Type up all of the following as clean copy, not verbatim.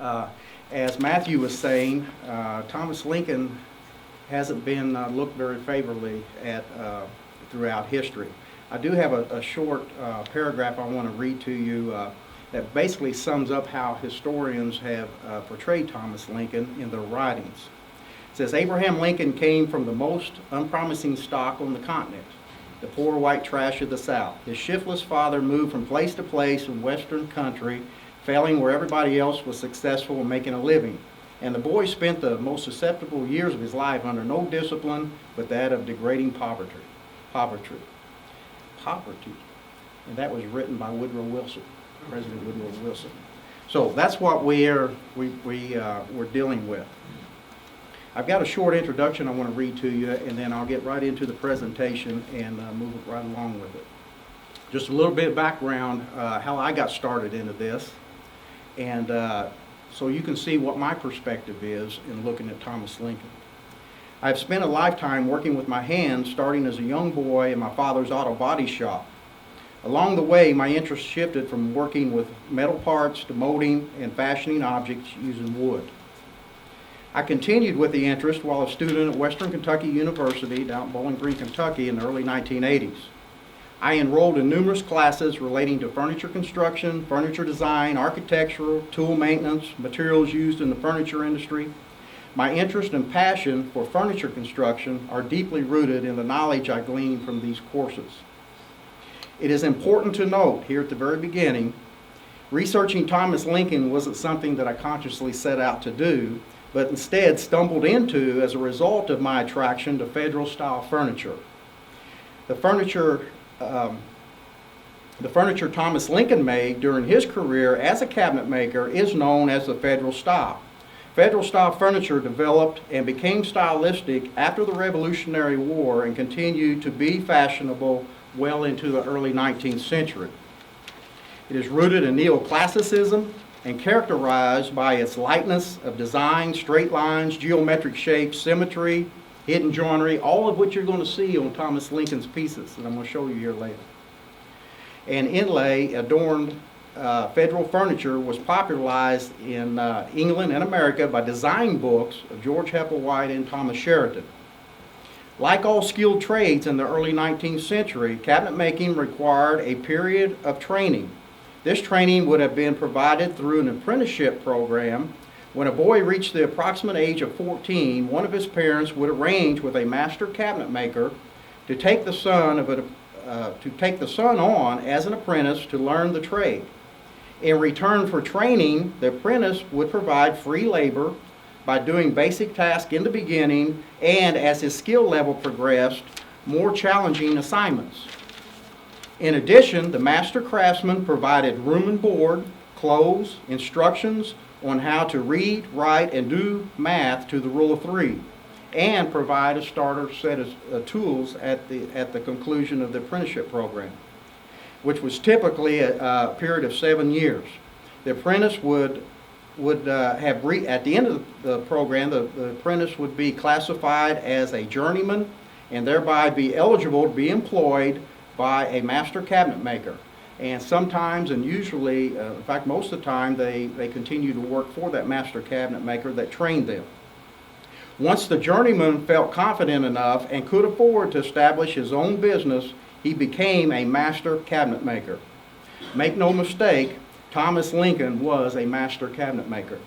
As Matthew was saying, Thomas Lincoln hasn't been looked very favorably at throughout history. I do have a short paragraph I want to read to you that basically sums up how historians have portrayed Thomas Lincoln in their writings. It says, Abraham Lincoln came from the most unpromising stock on the continent, the poor white trash of the South. His shiftless father moved from place to place in Western country, failing where everybody else was successful in making a living. And the boy spent the most susceptible years of his life under no discipline but that of degrading poverty. And that was written by Woodrow Wilson, President Woodrow Wilson. So that's what we're dealing with. I've got a short introduction I want to read to you, and then I'll get right into the presentation and move it right along with it. Just a little bit of background, how I got started into this, and so you can see what my perspective is in looking at Thomas Lincoln. I've spent a lifetime working with my hands, starting as a young boy in my father's auto body shop. Along the way, my interest shifted from working with metal parts to molding and fashioning objects using wood. I continued with the interest while a student at Western Kentucky University down in Bowling Green, Kentucky in the early 1980s. I enrolled in numerous classes relating to furniture construction, furniture design, architecture, tool maintenance, materials used in the furniture industry. My interest and passion for furniture construction are deeply rooted in the knowledge I gleaned from these courses. It is important to note here at the very beginning, researching Thomas Lincoln wasn't something that I consciously set out to do, but instead stumbled into as a result of my attraction to Federal-style furniture. The furniture Thomas Lincoln made during his career as a cabinet maker is known as the Federal style. Federal-style furniture developed and became stylistic after the Revolutionary War and continued to be fashionable well into the early 19th century. It is rooted in neoclassicism and characterized by its lightness of design, straight lines, geometric shapes, symmetry, hidden joinery, all of which you're going to see on Thomas Lincoln's pieces, and I'm going to show you here later. And inlay adorned Federal furniture was popularized in England and America by design books of George Hepplewhite and Thomas Sheridan. Like all skilled trades in the early 19th century, cabinet making required a period of training. This training would have been provided through an apprenticeship program. When a boy reached the approximate age of 14, one of his parents would arrange with a master cabinet maker to take the son on as an apprentice to learn the trade. In return for training, the apprentice would provide free labor by doing basic tasks in the beginning, and as his skill level progressed, more challenging assignments. In addition, the master craftsman provided room and board, clothes, instructions on how to read, write, and do math to the rule of three, and provide a starter set of tools at the conclusion of the apprenticeship program, which was typically a period of 7 years. The apprentice would at the end of the program, the apprentice would be classified as a journeyman and thereby be eligible to be employed by a master cabinet maker. And sometimes, and usually, in fact most of the time, they continue to work for that master cabinet maker that trained them. Once the journeyman felt confident enough and could afford to establish his own business, he became a master cabinet maker. Make no mistake, Thomas Lincoln was a master cabinet maker.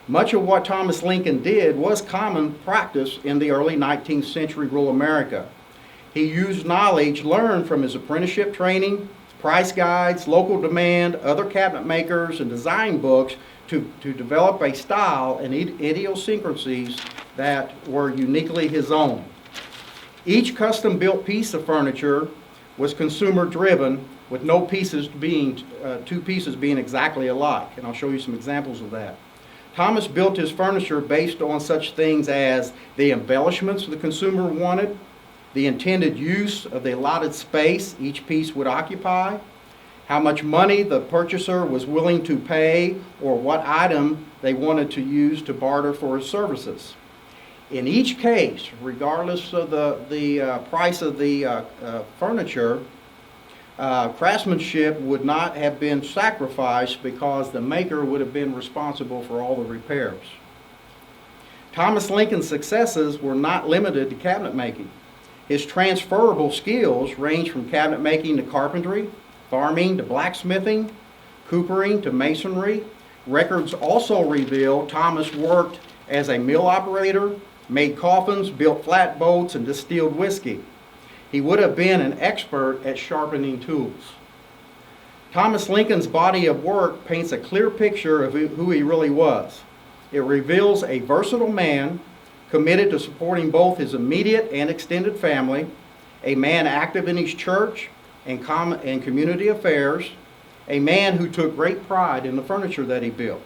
Much of what Thomas Lincoln did was common practice in the early 19th century rural America. He used knowledge learned from his apprenticeship training, price guides, local demand, other cabinet makers, and design books to develop a style and idiosyncrasies that were uniquely his own. Each custom-built piece of furniture was consumer-driven, with no pieces being, two pieces being exactly alike, and I'll show you some examples of that. Thomas built his furniture based on such things as the embellishments the consumer wanted, the intended use of the allotted space each piece would occupy, how much money the purchaser was willing to pay, or what item they wanted to use to barter for his services. In each case, regardless of the price of the furniture, craftsmanship would not have been sacrificed because the maker would have been responsible for all the repairs. Thomas Lincoln's successes were not limited to cabinet making. His transferable skills range from cabinet making to carpentry, farming to blacksmithing, coopering to masonry. Records also reveal Thomas worked as a mill operator, made coffins, built flatboats, and distilled whiskey. He would have been an expert at sharpening tools. Thomas Lincoln's body of work paints a clear picture of who he really was. It reveals a versatile man committed to supporting both his immediate and extended family, a man active in his church and community affairs, a man who took great pride in the furniture that he built.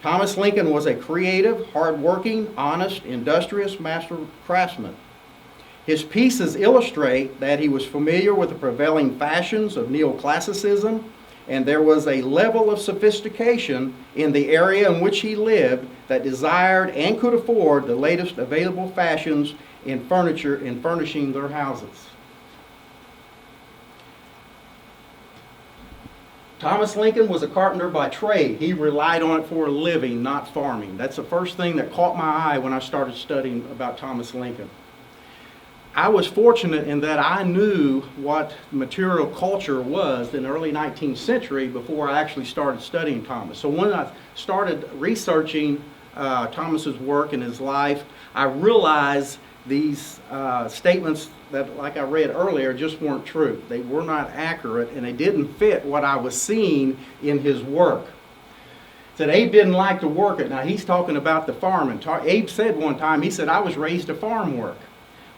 Thomas Lincoln was a creative, hard-working, honest, industrious master craftsman. His pieces illustrate that he was familiar with the prevailing fashions of neoclassicism, and there was a level of sophistication in the area in which he lived that desired and could afford the latest available fashions in furniture and furnishing their houses. Thomas Lincoln was a carpenter by trade. He relied on it for a living, not farming. That's the first thing that caught my eye when I started studying about Thomas Lincoln. I was fortunate in that I knew what material culture was in the early 19th century before I actually started studying Thomas. So when I started researching Thomas's work and his life, I realized these statements that, like I read earlier, just weren't true. They were not accurate, and they didn't fit what I was seeing in his work. Said Abe didn't like to work it. Now he's talking about the farming. Abe said one time, he said, "I was raised to farm work."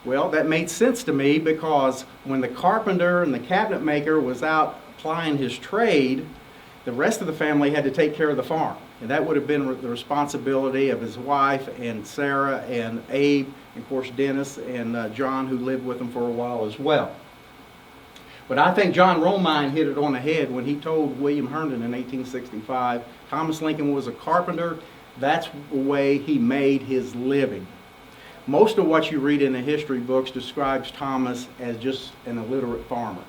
Well, that made sense to me because when the carpenter and the cabinet maker was out plying his trade, the rest of the family had to take care of the farm. And that would have been the responsibility of his wife and Sarah and Abe, and of course Dennis and John, who lived with him for a while as well. But I think John Romine hit it on the head when he told William Herndon in 1865, Thomas Lincoln was a carpenter. That's the way he made his living. Most of what you read in the history books describes Thomas as just an illiterate farmer.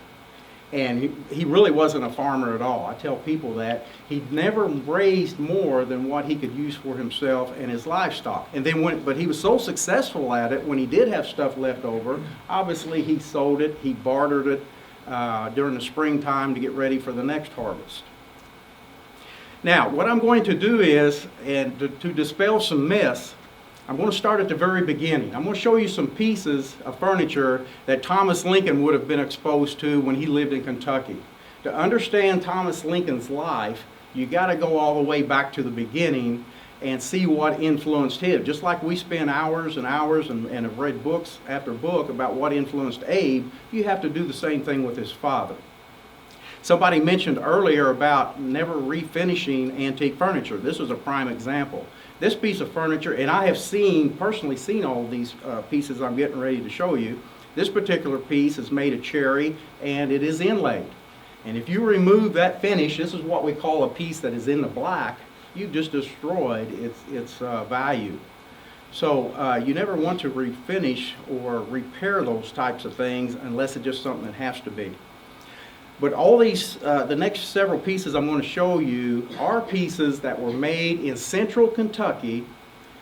And he really wasn't a farmer at all. I tell people that. He'd never raised more than what he could use for himself and his livestock. And then but he was so successful at it, when he did have stuff left over, obviously he sold it, he bartered it during the springtime to get ready for the next harvest. Now, what I'm going to do is, and to dispel some myths, I'm going to start at the very beginning. I'm going to show you some pieces of furniture that Thomas Lincoln would have been exposed to when he lived in Kentucky. To understand Thomas Lincoln's life, you got to go all the way back to the beginning and see what influenced him. Just like we spend hours and hours and have read books after book about what influenced Abe, you have to do the same thing with his father. Somebody mentioned earlier about never refinishing antique furniture. This is a prime example. This piece of furniture, and I have personally seen all of these pieces I'm getting ready to show you. This particular piece is made of cherry and it is inlaid. And if you remove that finish, this is what we call a piece that is in the black, you've just destroyed its value. So you never want to refinish or repair those types of things unless it's just something that has to be. But all these, the next several pieces I'm going to show you are pieces that were made in central Kentucky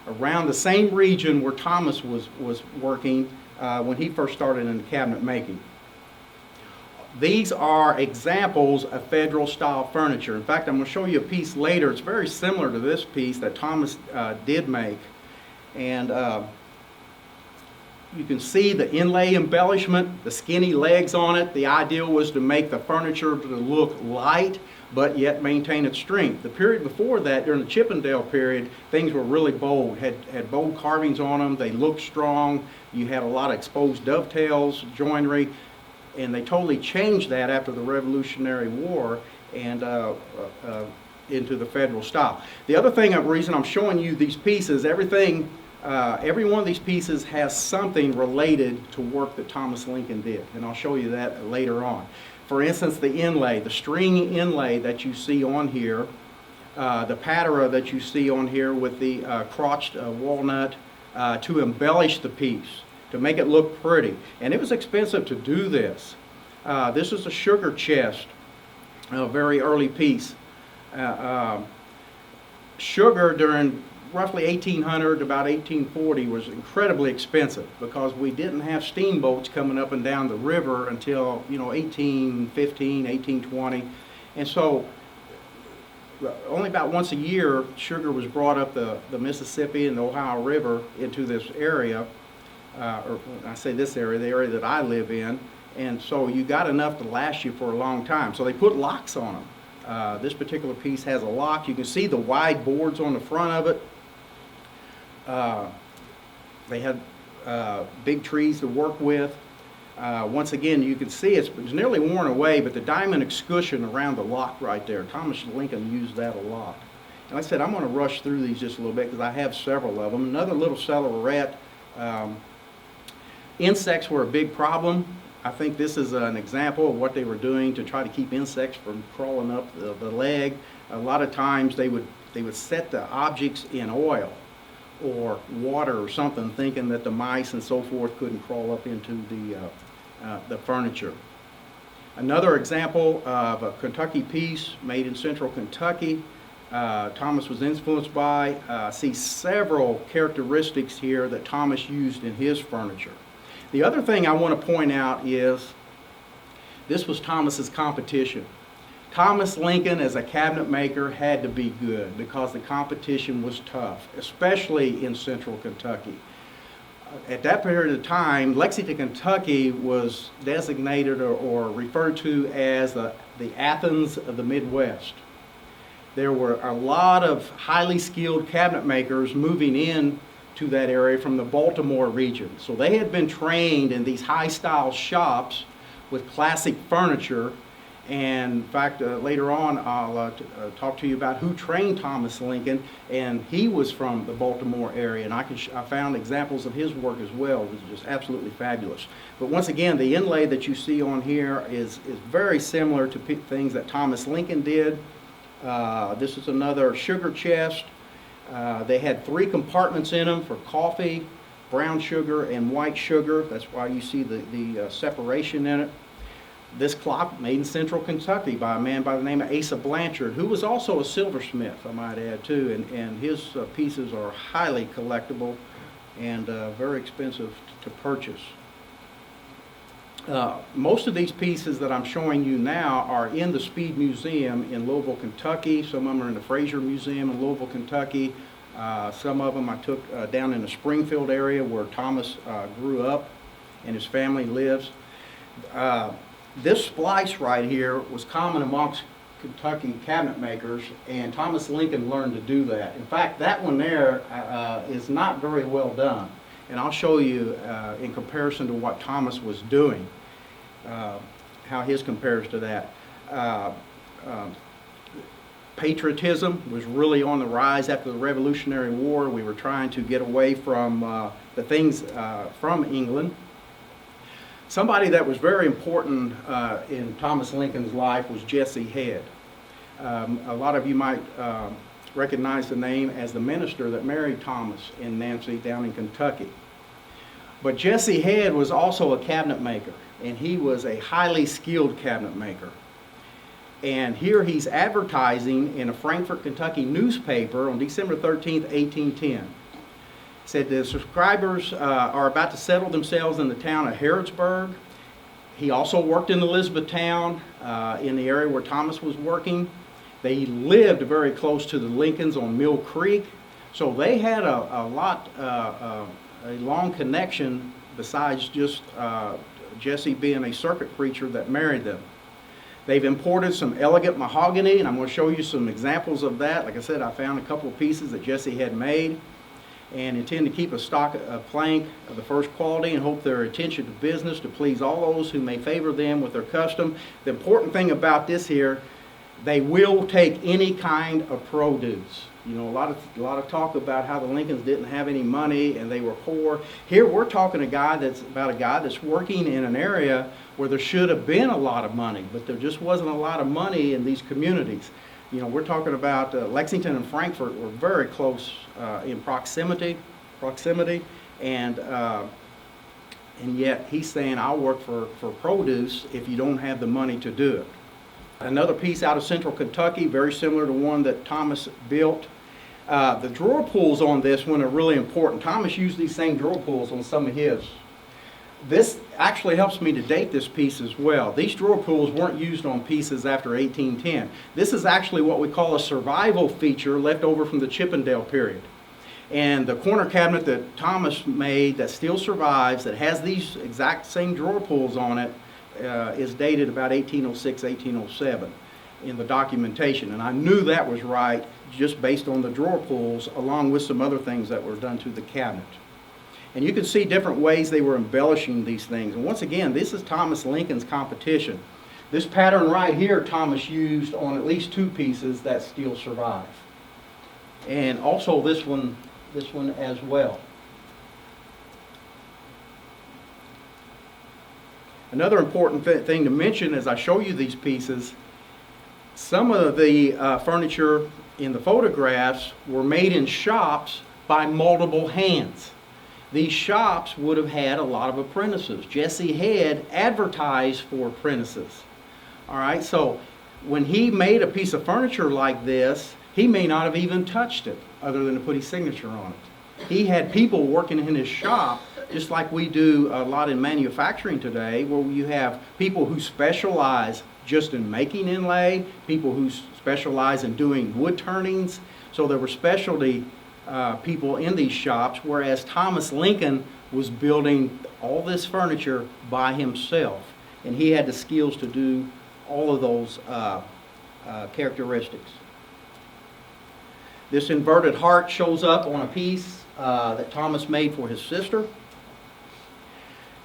around the same region where Thomas was working when he first started in cabinet making. These are examples of federal style furniture. In fact, I'm going to show you a piece later. It's very similar to this piece that Thomas did make. And you can see the inlay embellishment, the skinny legs on it. The idea was to make the furniture to look light, but yet maintain its strength. The period before that, during the Chippendale period, things were really bold, had bold carvings on them. They looked strong. You had a lot of exposed dovetails, joinery, and they totally changed that after the Revolutionary War and into the federal style. The other reason I'm showing you these pieces, every one of these pieces has something related to work that Thomas Lincoln did, and I'll show you that later on. For instance, the inlay, the string inlay that you see on here, the patera that you see on here with the crotched walnut to embellish the piece, to make it look pretty. And it was expensive to do this. This is a sugar chest, a very early piece. Sugar during roughly 1800 to about 1840 was incredibly expensive because we didn't have steamboats coming up and down the river until 1815, 1820, and so only about once a year sugar was brought up the Mississippi and the Ohio River into this area, or I say this area, the area that I live in, and so you got enough to last you for a long time. So they put locks on them. This particular piece has a lock. You can see the wide boards on the front of it. They had big trees to work with. Once again, you can see it's nearly worn away, but the diamond escutcheon around the lock right there, Thomas Lincoln used that a lot. And like I said, I'm going to rush through these just a little bit because I have several of them. Another little cellaret. Insects were a big problem. I think this is an example of what they were doing to try to keep insects from crawling up the leg. A lot of times they would set the objects in oil or water or something, thinking that the mice and so forth couldn't crawl up into the furniture. Another example of a Kentucky piece made in central Kentucky, Thomas was influenced by. See several characteristics here that Thomas used in his furniture. The other thing I want to point out is this was Thomas's competition. Thomas Lincoln, as a cabinet maker, had to be good because the competition was tough, especially in central Kentucky. At that period of time, Lexington, Kentucky was designated or referred to as the Athens of the Midwest. There were a lot of highly skilled cabinet makers moving in to that area from the Baltimore region. So they had been trained in these high-style shops with classic furniture. And in fact, later on, I'll talk to you about who trained Thomas Lincoln, and he was from the Baltimore area, and I found examples of his work as well, which is just absolutely fabulous. But once again, the inlay that you see on here is very similar to things that Thomas Lincoln did. This is another sugar chest. They had 3 compartments in them for coffee, brown sugar, and white sugar. That's why you see the separation in it. This clock, made in central Kentucky by a man by the name of Asa Blanchard, who was also a silversmith, I might add, too. And his pieces are highly collectible and very expensive to purchase. Most of these pieces that I'm showing you now are in the Speed Museum in Louisville, Kentucky. Some of them are in the Fraser Museum in Louisville, Kentucky. Some of them I took down in the Springfield area where Thomas grew up and his family lives. This splice right here was common amongst Kentucky cabinet makers, and Thomas Lincoln learned to do that. In fact, that one there is not very well done. And I'll show you in comparison to what Thomas was doing, how his compares to that. Patriotism was really on the rise after the Revolutionary War. We were trying to get away from the things from England. Somebody that was very important in Thomas Lincoln's life was Jesse Head. A lot of you might recognize the name as the minister that married Thomas and Nancy down in Kentucky. But Jesse Head was also a cabinet maker, and he was a highly skilled cabinet maker. And here he's advertising in a Frankfort, Kentucky newspaper on December 13th, 1810. Said the subscribers are about to settle themselves in the town of Harrodsburg. He also worked in Elizabethtown, in the area where Thomas was working. They lived very close to the Lincolns on Mill Creek, so they had a long connection besides just Jesse being a circuit preacher that married them. They've imported some elegant mahogany, and I'm going to show you some examples of that. Like I said, I found a couple of pieces that Jesse had made, and intend to keep a stock of plank of the first quality and hope their attention to business to please all those who may favor them with their custom. The important thing about this here, they will take any kind of produce. You know, a lot of talk about how the Lincolns didn't have any money and they were poor. Here we're talking about a guy that's working in an area where there should have been a lot of money, but there just wasn't a lot of money in these communities. You know, we're talking about Lexington and Frankfort were very close in proximity, and and yet he's saying, I'll work for produce if you don't have the money to do it. Another piece out of Central Kentucky, very similar to one that Thomas built. The drawer pulls on this one are really important. Thomas used these same drawer pulls on some of his. This actually helps me to date this piece as well. These drawer pulls weren't used on pieces after 1810. This is actually what we call a survival feature left over from the Chippendale period. And the corner cabinet that Thomas made that still survives, that has these exact same drawer pulls on it, is dated about 1806, 1807 in the documentation. And I knew that was right just based on the drawer pulls, along with some other things that were done to the cabinet. And you can see different ways they were embellishing these things. And once again, this is Thomas Lincoln's competition. This pattern right here, Thomas used on at least 2 pieces that still survive. And also this one as well. Another important thing to mention as I show you these pieces, some of the furniture in the photographs were made in shops by multiple hands. These shops would have had a lot of apprentices. Jesse Head advertised for apprentices. All right, so when he made a piece of furniture like this, he may not have even touched it other than to put his signature on it. He had people working in his shop, just like we do a lot in manufacturing today, where you have people who specialize just in making inlay, people who specialize in doing wood turnings. So there were specialty people in these shops, whereas Thomas Lincoln was building all this furniture by himself, and he had the skills to do all of those characteristics. This inverted heart shows up on a piece that Thomas made for his sister.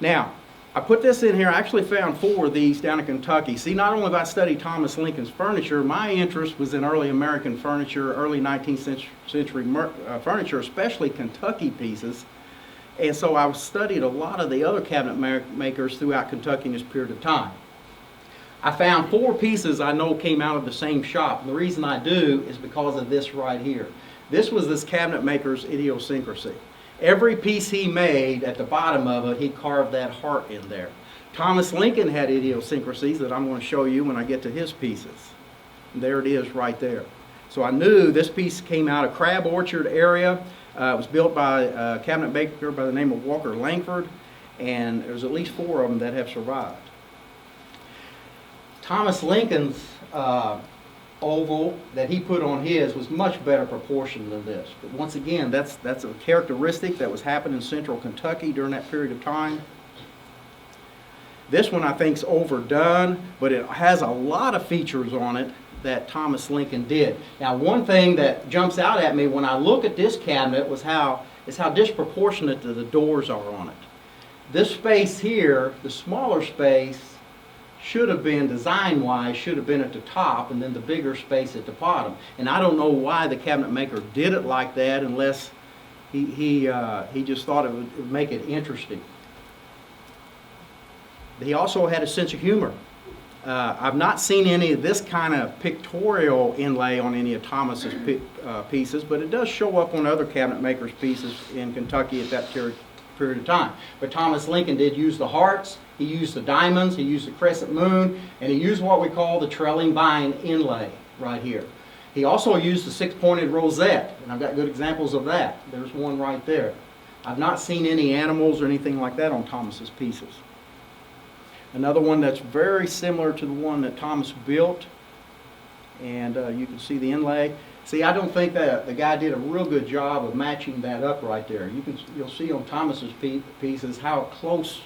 Now, I put this in here. I actually found 4 of these down in Kentucky. See, not only have I studied Thomas Lincoln's furniture, my interest was in early American furniture, early 19th century furniture, especially Kentucky pieces. And so I studied a lot of the other cabinet makers throughout Kentucky in this period of time. I found 4 pieces I know came out of the same shop. And the reason I do is because of this right here. This was this cabinet maker's idiosyncrasy. Every piece he made, at the bottom of it, he carved that heart in there. Thomas Lincoln had idiosyncrasies that I'm going to show you when I get to his pieces. And there it is right there. So I knew this piece came out of Crab Orchard area. It was built by a cabinet maker by the name of Walker Langford, and there's at least 4 of them that have survived. Thomas Lincoln's oval that he put on his was much better proportioned than this. But once again, that's a characteristic that was happening in central Kentucky during that period of time. This one I think is overdone, but it has a lot of features on it that Thomas Lincoln did. Now, one thing that jumps out at me when I look at this cabinet is how disproportionate the doors are on it. This space here, the smaller space, should have been, design-wise, should have been at the top, and then the bigger space at the bottom. And I don't know why the cabinet maker did it like that, unless he just thought it would make it interesting. He also had a sense of humor. I've not seen any of this kind of pictorial inlay on any of Thomas's pieces, but it does show up on other cabinet makers' pieces in Kentucky at that period of time. But Thomas Lincoln did use the hearts, he used the diamonds, he used the crescent moon, and he used what we call the trailing vine inlay right here. He also used the 6-pointed rosette, and I've got good examples of that. There's one right there. I've not seen any animals or anything like that on Thomas's pieces. Another one that's very similar to the one that Thomas built, and you can see the inlay. See, I don't think that the guy did a real good job of matching that up right there. You'll see on Thomas's pieces how close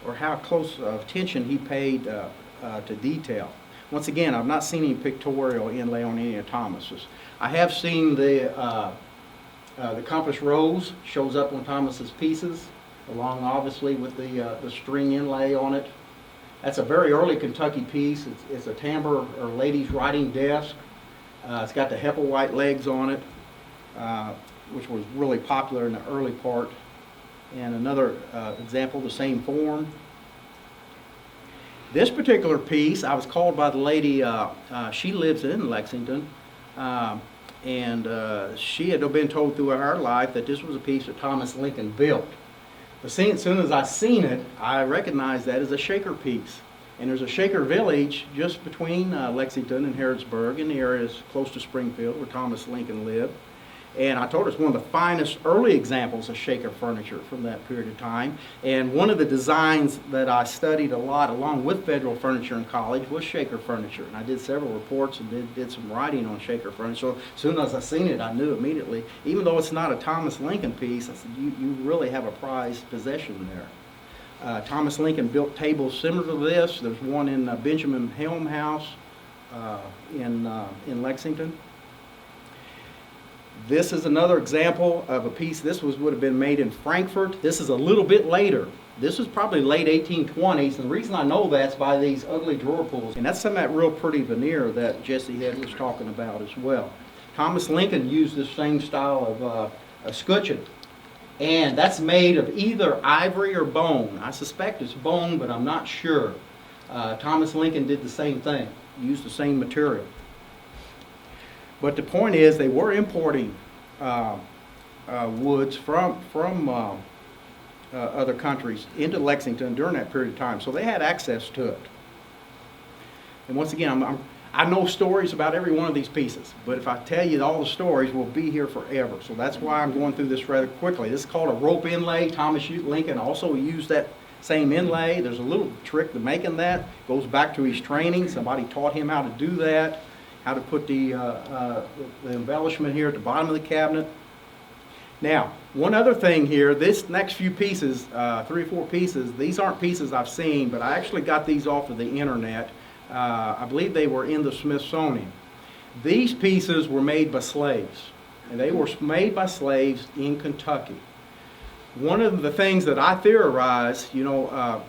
of attention he paid to detail. Once again, I've not seen any pictorial inlay on any of Thomas's. I have seen the compass rose shows up on Thomas's pieces, along obviously with the string inlay on it. That's a very early Kentucky piece. It's a timbre or lady's writing desk. It's got the Hepplewhite legs on it, which was really popular in the early part. And another example, the same form. This particular piece, I was called by the lady, she lives in Lexington, and she had been told throughout her life that this was a piece that Thomas Lincoln built. But as soon as I seen it, I recognized that as a shaker piece. And there's a shaker village just between Lexington and Harrodsburg in the areas close to Springfield where Thomas Lincoln lived. And I told her it's one of the finest early examples of shaker furniture from that period of time. And one of the designs that I studied a lot along with Federal Furniture in college was shaker furniture. And I did several reports and did some writing on shaker furniture. So as soon as I seen it, I knew immediately, even though it's not a Thomas Lincoln piece, I said, you really have a prized possession there. Thomas Lincoln built tables similar to this. There's one in Benjamin Helm House in Lexington. This is another example of a piece. This would have been made in Frankfurt. This is a little bit later. This is probably late 1820s, and the reason I know that's by these ugly drawer pulls. And that's some of that real pretty veneer that Jesse Head was talking about as well. Thomas Lincoln used this same style of escutcheon, and that's made of either ivory or bone. I suspect it's bone, but I'm not sure. Thomas Lincoln did the same thing, used the same material. But the point is, they were importing woods from other countries into Lexington during that period of time, so they had access to it. And once again, I know stories about every one of these pieces, but if I tell you all the stories, we'll be here forever. So that's why I'm going through this rather quickly. This is called a rope inlay. Thomas Lincoln also used that same inlay. There's a little trick to making that. Goes back to his training. Somebody taught him how to do that. How to put the embellishment here at the bottom of the cabinet. Now, one other thing here, this next few pieces, 3 or 4 pieces, these aren't pieces I've seen, but I actually got these off of the internet. I believe they were in the Smithsonian. These pieces were made by slaves, and they were made by slaves in Kentucky. One of the things that I theorize, of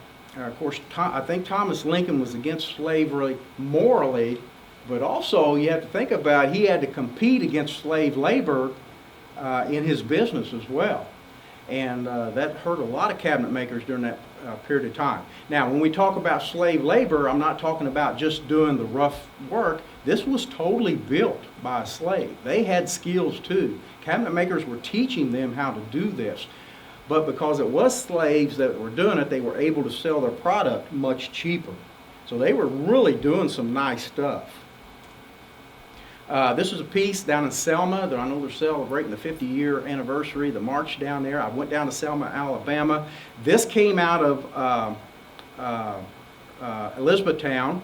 course, I think Thomas Lincoln was against slavery morally, but also, you have to think about, he had to compete against slave labor in his business as well. And that hurt a lot of cabinet makers during that period of time. Now, when we talk about slave labor, I'm not talking about just doing the rough work. This was totally built by a slave. They had skills too. Cabinet makers were teaching them how to do this. But because it was slaves that were doing it, they were able to sell their product much cheaper. So they were really doing some nice stuff. This is a piece down in Selma that I know they're celebrating the 50-year anniversary, the march down there. I went down to Selma, Alabama. This came out of Elizabethtown.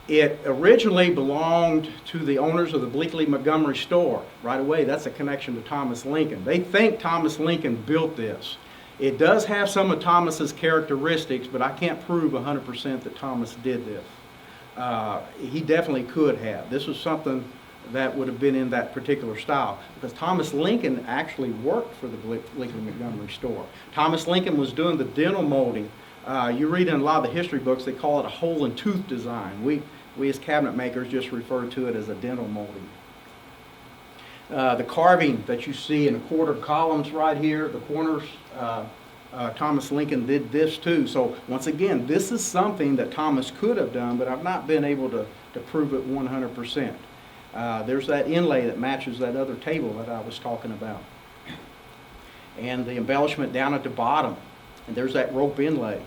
It originally belonged to the owners of the Bleakley Montgomery store. Right away, that's a connection to Thomas Lincoln. They think Thomas Lincoln built this. It does have some of Thomas's characteristics, but I can't prove 100% that Thomas did this. He definitely could have. This was something that would have been in that particular style, because Thomas Lincoln actually worked for the Bleakley Montgomery store. Thomas Lincoln was doing the dental molding. You read in a lot of the history books, they call it a hole and tooth design. We as cabinet makers just refer to it as a dental molding. The carving that you see in the quarter columns right here, the corners, Thomas Lincoln did this too. So once again, this is something that Thomas could have done, but I've not been able to prove it 100%. There's that inlay that matches that other table that I was talking about. And the embellishment down at the bottom. And there's that rope inlay.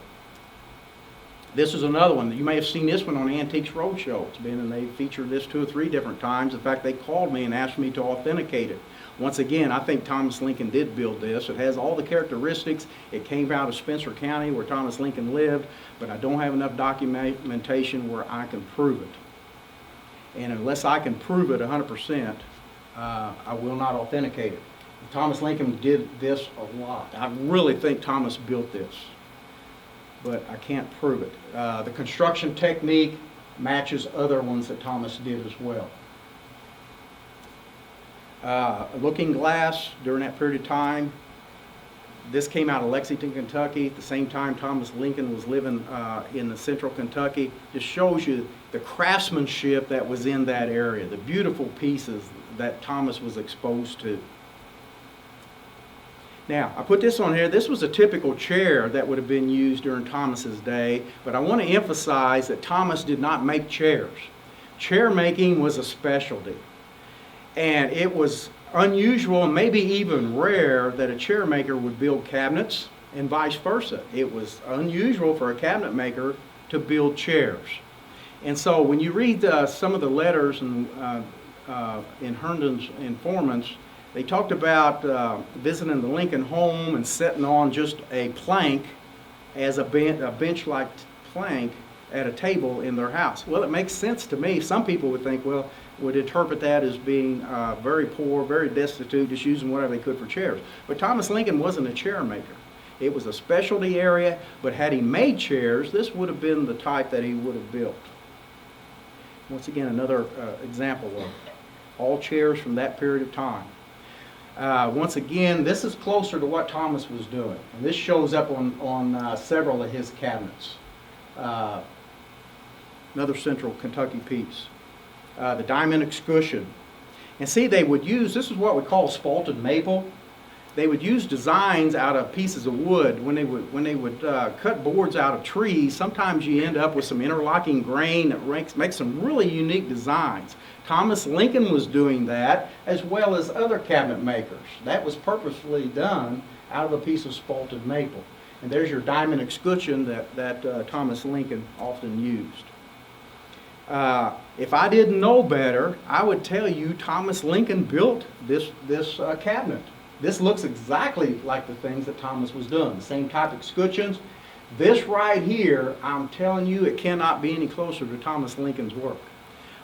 This is another one. You may have seen this one on Antiques Roadshow. It's been, and they featured this 2 or 3 different times. In fact, they called me and asked me to authenticate it. Once again, I think Thomas Lincoln did build this. It has all the characteristics. It came out of Spencer County where Thomas Lincoln lived, but I don't have enough documentation where I can prove it. And unless I can prove it 100%, I will not authenticate it. Thomas Lincoln did this a lot. I really think Thomas built this, but I can't prove it. The construction technique matches other ones that Thomas did as well. Looking glass during that period of time. This came out of Lexington, Kentucky. At the same time Thomas Lincoln was living in the central Kentucky. Just shows you the craftsmanship that was in that area, the beautiful pieces that Thomas was exposed to. Now, I put this on here. This was a typical chair that would have been used during Thomas's day, but I want to emphasize that Thomas did not make chairs. Chair making was a specialty. And it was unusual, and maybe even rare, that a chair maker would build cabinets and vice versa. It was unusual for a cabinet maker to build chairs. And so when you read some of the letters in Herndon's informants, they talked about visiting the Lincoln home and sitting on just a plank as a bench-like plank at a table in their house. Well, it makes sense to me. Some people would think, well, would interpret that as being very poor, very destitute, just using whatever they could for chairs. But Thomas Lincoln wasn't a chair maker. It was a specialty area, but had he made chairs, this would have been the type that he would have built. Once again, another example of all chairs from that period of time. Once again, this is closer to what Thomas was doing. And this shows up on several of his cabinets. Another central Kentucky piece. The diamond escutcheon. And see, they would use, this is what we call spalted maple. They would use designs out of pieces of wood. When they would cut boards out of trees, sometimes you end up with some interlocking grain that makes some really unique designs. Thomas Lincoln was doing that, as well as other cabinet makers. That was purposefully done out of a piece of spalted maple. And there's your diamond escutcheon that Thomas Lincoln often used. If I didn't know better, I would tell you Thomas Lincoln built this cabinet. This looks exactly like the things that Thomas was doing, the same type of escutcheons. This right here, I'm telling you, it cannot be any closer to Thomas Lincoln's work.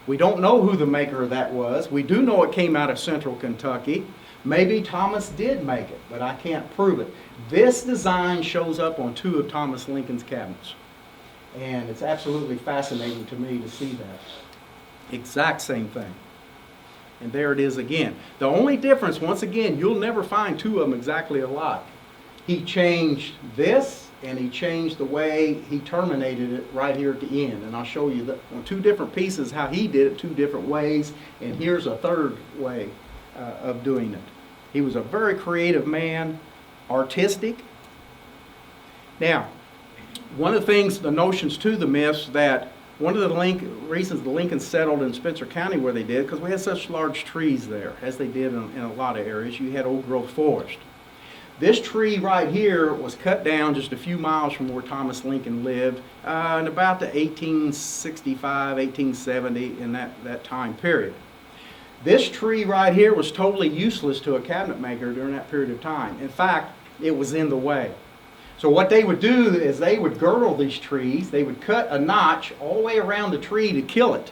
We don't know who the maker of that was. We do know it came out of central Kentucky. Maybe Thomas did make it, but I can't prove it. This design shows up on 2 of Thomas Lincoln's cabinets. And it's absolutely fascinating to me to see that. Exact same thing. And there it is again. The only difference, once again, you'll never find 2 of them exactly alike. He changed this, and he changed the way he terminated it right here at the end. And I'll show you that on 2 different pieces how he did it 2 different ways. And here's a third way of doing it. He was a very creative man, artistic. Now, one of the things, the notions to the myths, that one of the reasons the Lincolns settled in Spencer County where they did, because we had such large trees there, as they did in a lot of areas. You had old growth forest. This tree right here was cut down just a few miles from where Thomas Lincoln lived in about the 1865, 1870, in that time period. This tree right here was totally useless to a cabinet maker during that period of time. In fact, it was in the way. So what they would do is they would girdle these trees. They would cut a notch all the way around the tree to kill it.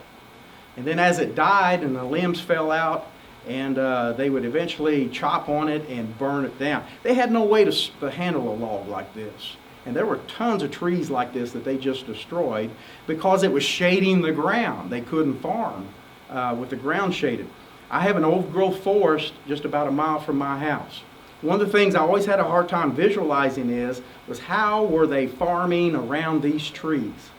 And then as it died and the limbs fell out, and they would eventually chop on it and burn it down. They had no way to handle a log like this. And there were tons of trees like this that they just destroyed because it was shading the ground. They couldn't farm with the ground shaded. I have an old growth forest just about a mile from my house. One of the things I always had a hard time visualizing was how were they farming around these trees?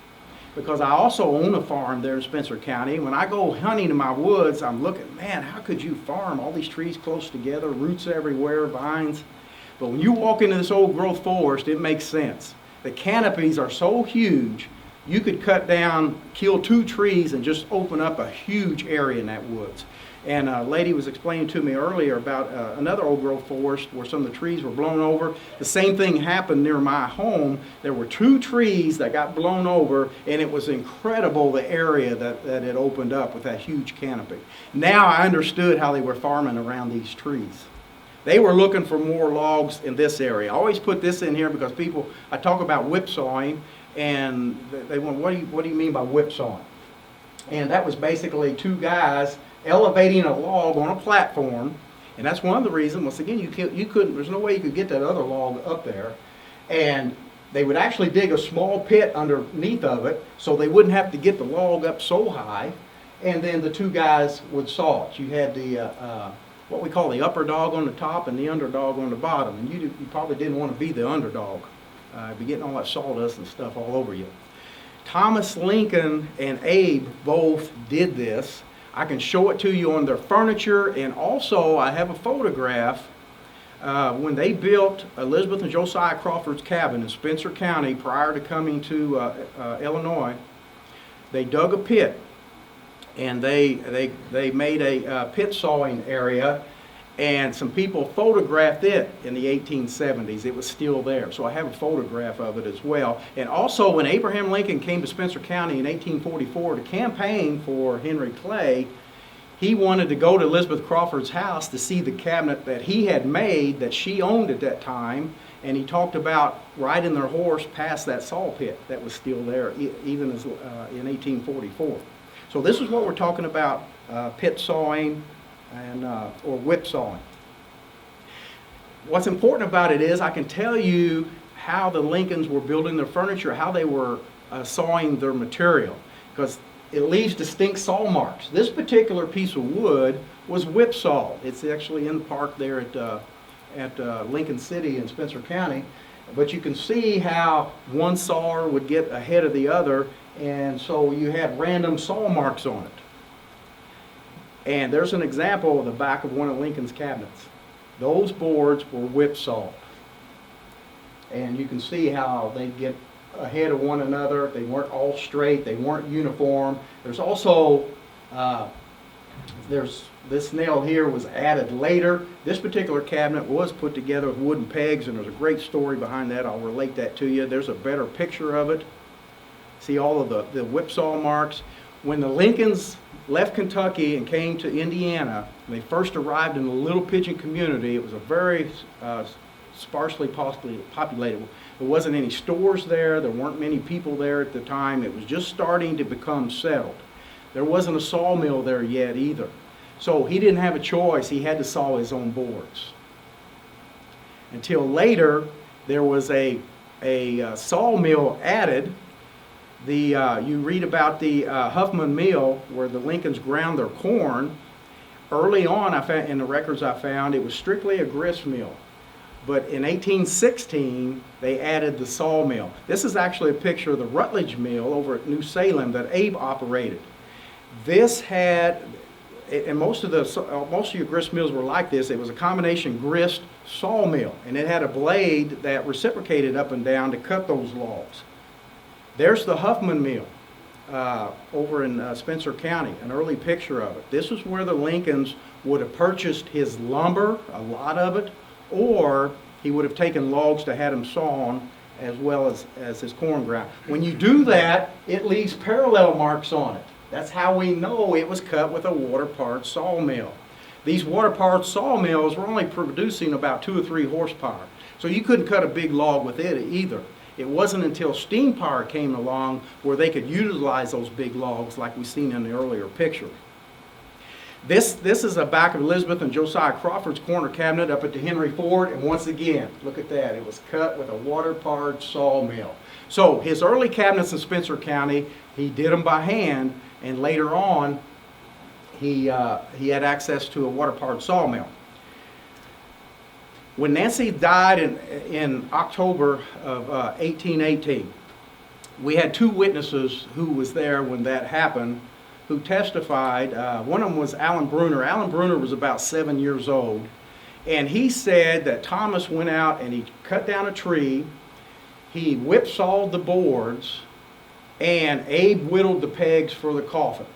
Because I also own a farm there in Spencer County. When I go hunting in my woods, I'm looking, man, how could you farm all these trees close together, roots everywhere, vines? But when you walk into this old growth forest, it makes sense. The canopies are so huge, you could cut down, kill 2 trees and just open up a huge area in that woods. And a lady was explaining to me earlier about another old growth forest where some of the trees were blown over. The same thing happened near my home. There were 2 trees that got blown over, and it was incredible the area that it opened up with that huge canopy. Now I understood how they were farming around these trees. They were looking for more logs in this area. I always put this in here because I talk about whipsawing, and they want, what do you mean by whipsawing? And that was basically 2 guys elevating a log on a platform, and that's one of the reasons. Once again, you couldn't. There's no way you could get that other log up there, and they would actually dig a small pit underneath of it, so they wouldn't have to get the log up so high. And then the 2 guys would saw it. You had the what we call the upper dog on the top and the underdog on the bottom, and you probably didn't want to be the underdog. Be getting all that sawdust and stuff all over you. Thomas Lincoln and Abe both did this. I can show it to you on their furniture, and also I have a photograph when they built Elizabeth and Josiah Crawford's cabin in Spencer County prior to coming to Illinois. They dug a pit, and they made a pit sawing area, And some people photographed it in the 1870s. It was still there. So I have a photograph of it as well. And also, when Abraham Lincoln came to Spencer County in 1844 to campaign for Henry Clay, he wanted to go to Elizabeth Crawford's house to see the cabinet that he had made, that she owned at that time. And he talked about riding their horse past that saw pit that was still there, even as, in 1844. So this is what we're talking about, pit sawing and or whip sawing. What's important about it is I can tell you how the Lincolns were building their furniture, how they were sawing their material, because it leaves distinct saw marks. This particular piece of wood was whip sawed. It's actually in the park there at Lincoln City in Spencer County. But you can see how one sawer would get ahead of the other, and so you had random saw marks on it. And there's an example of the back of one of Lincoln's cabinets. Those boards were whip sawed. And you can see how they get ahead of one another. They weren't all straight. They weren't uniform. There's also, this nail here was added later. This particular cabinet was put together with wooden pegs, and there's a great story behind that. I'll relate that to you. There's a better picture of it. See all of the whipsaw marks. When the Lincolns left Kentucky and came to Indiana, they first arrived in a little pigeon community. It was a very sparsely populated. There wasn't any stores there. There weren't many people there at the time. It was just starting to become settled. There wasn't a sawmill there yet either. So he didn't have a choice. He had to saw his own boards. Until later, there was a sawmill added. You read about the Huffman Mill where the Lincolns ground their corn. Early on, in the records I found, it was strictly a grist mill. But in 1816, they added the sawmill. This is actually a picture of the Rutledge Mill over at New Salem that Abe operated. This had, and most of your grist mills were like this. It was a combination grist sawmill, and it had a blade that reciprocated up and down to cut those logs. There's the Huffman Mill over in Spencer County, an early picture of it. This is where the Lincolns would have purchased his lumber, a lot of it, or he would have taken logs to have them sawn as well as his corn ground. When you do that, it leaves parallel marks on it. That's how we know it was cut with a water-powered sawmill. These water-powered sawmills were only producing about 2 or 3 horsepower, so you couldn't cut a big log with it either. It wasn't until steam power came along where they could utilize those big logs like we've seen in the earlier picture. This is the back of Elizabeth and Josiah Crawford's corner cabinet up at the Henry Ford, and once again, look at that. It was cut with a water-powered sawmill. So his early cabinets in Spencer County, he did them by hand, and later on, he had access to a water-powered sawmill. When Nancy died in October of 1818, we had 2 witnesses who was there when that happened, who testified. One of them was Alan Bruner. Alan Bruner was about 7 years old, and he said that Thomas went out and he cut down a tree, he whipsawed the boards, and Abe whittled the pegs for the coffin.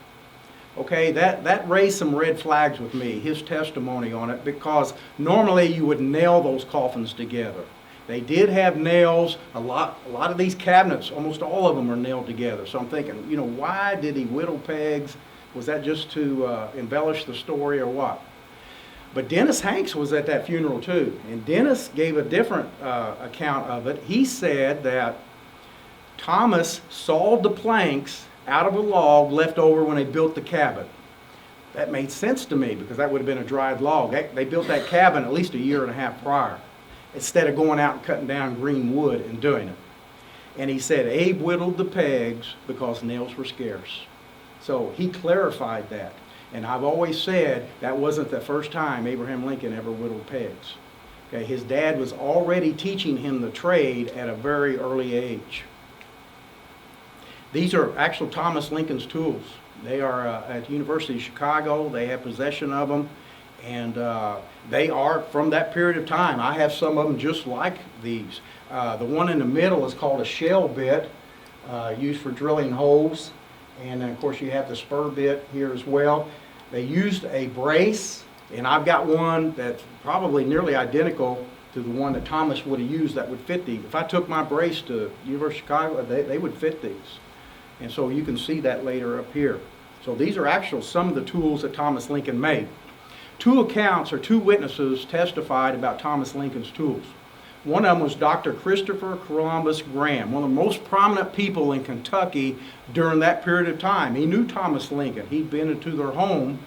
Okay, that raised some red flags with me, his testimony on it, because normally you would nail those coffins together. They did have nails. A lot of these cabinets, almost all of them are nailed together. So I'm thinking, why did he whittle pegs? Was that just to embellish the story or what? But Dennis Hanks was at that funeral too, and Dennis gave a different account of it. He said that Thomas sawed the planks out of a log left over when they built the cabin. That made sense to me because that would have been a dried log. They built that cabin at least a year and a half prior, instead of going out and cutting down green wood and doing it. And he said Abe whittled the pegs because nails were scarce. So he clarified that. And I've always said that wasn't the first time Abraham Lincoln ever whittled pegs. Okay, his dad was already teaching him the trade at a very early age. These are actual Thomas Lincoln's tools. They are at the University of Chicago. They have possession of them, and they are from that period of time. I have some of them just like these. The one in the middle is called a shell bit, used for drilling holes, and of course you have the spur bit here as well. They used a brace And I've got one that's probably nearly identical to the one that Thomas would have used that would fit these. If I took my brace to University of Chicago, they would fit these. And so you can see that later up here. So these are actual some of the tools that Thomas Lincoln made. 2 accounts or 2 witnesses testified about Thomas Lincoln's tools. One of them was Dr. Christopher Columbus Graham, one of the most prominent people in Kentucky during that period of time. He knew Thomas Lincoln. He'd been into their home,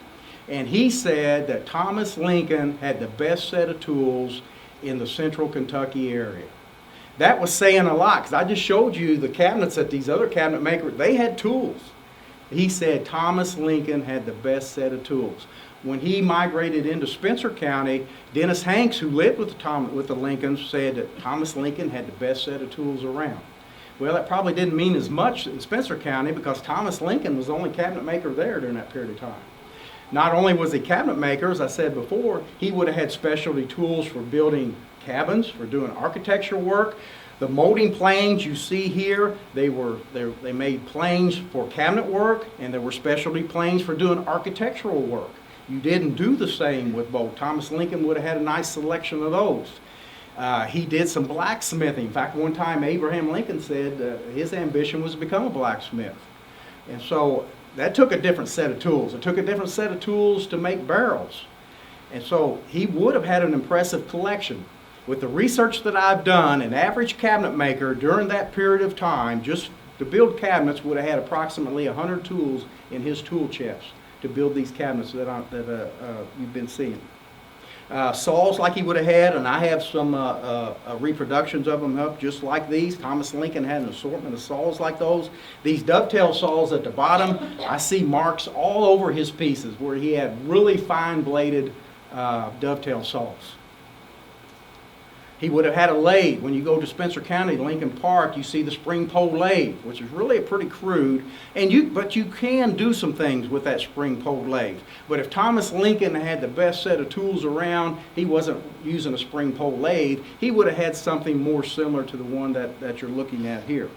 and he said that Thomas Lincoln had the best set of tools in the central Kentucky area. That was saying a lot, because I just showed you the cabinets that these other cabinet makers, they had tools. He said Thomas Lincoln had the best set of tools. When he migrated into Spencer County, Dennis Hanks, who lived with the Lincolns, said that Thomas Lincoln had the best set of tools around. Well, that probably didn't mean as much in Spencer County because Thomas Lincoln was the only cabinet maker there during that period of time. Not only was he cabinet maker, as I said before, he would have had specialty tools for building cabins, for doing architectural work. The molding planes you see here, they made planes for cabinet work, and there were specialty planes for doing architectural work. You didn't do the same with both. Thomas Lincoln would have had a nice selection of those. He did some blacksmithing. In fact, one time Abraham Lincoln said his ambition was to become a blacksmith. And so that took a different set of tools. It took a different set of tools to make barrels. And so he would have had an impressive collection. With the research that I've done, an average cabinet maker during that period of time, just to build cabinets, would have had approximately 100 tools in his tool chest to build these cabinets that you've been seeing. Saws like he would have had, and I have some reproductions of them up just like these. Thomas Lincoln had an assortment of saws like those. These dovetail saws at the bottom, I see marks all over his pieces where he had really fine bladed dovetail saws. He would have had a lathe. When you go to Spencer County, Lincoln Park, you see the spring pole lathe, which is really pretty crude. But you can do some things with that spring pole lathe. But if Thomas Lincoln had the best set of tools around, he wasn't using a spring pole lathe. He would have had something more similar to the one that you're looking at here.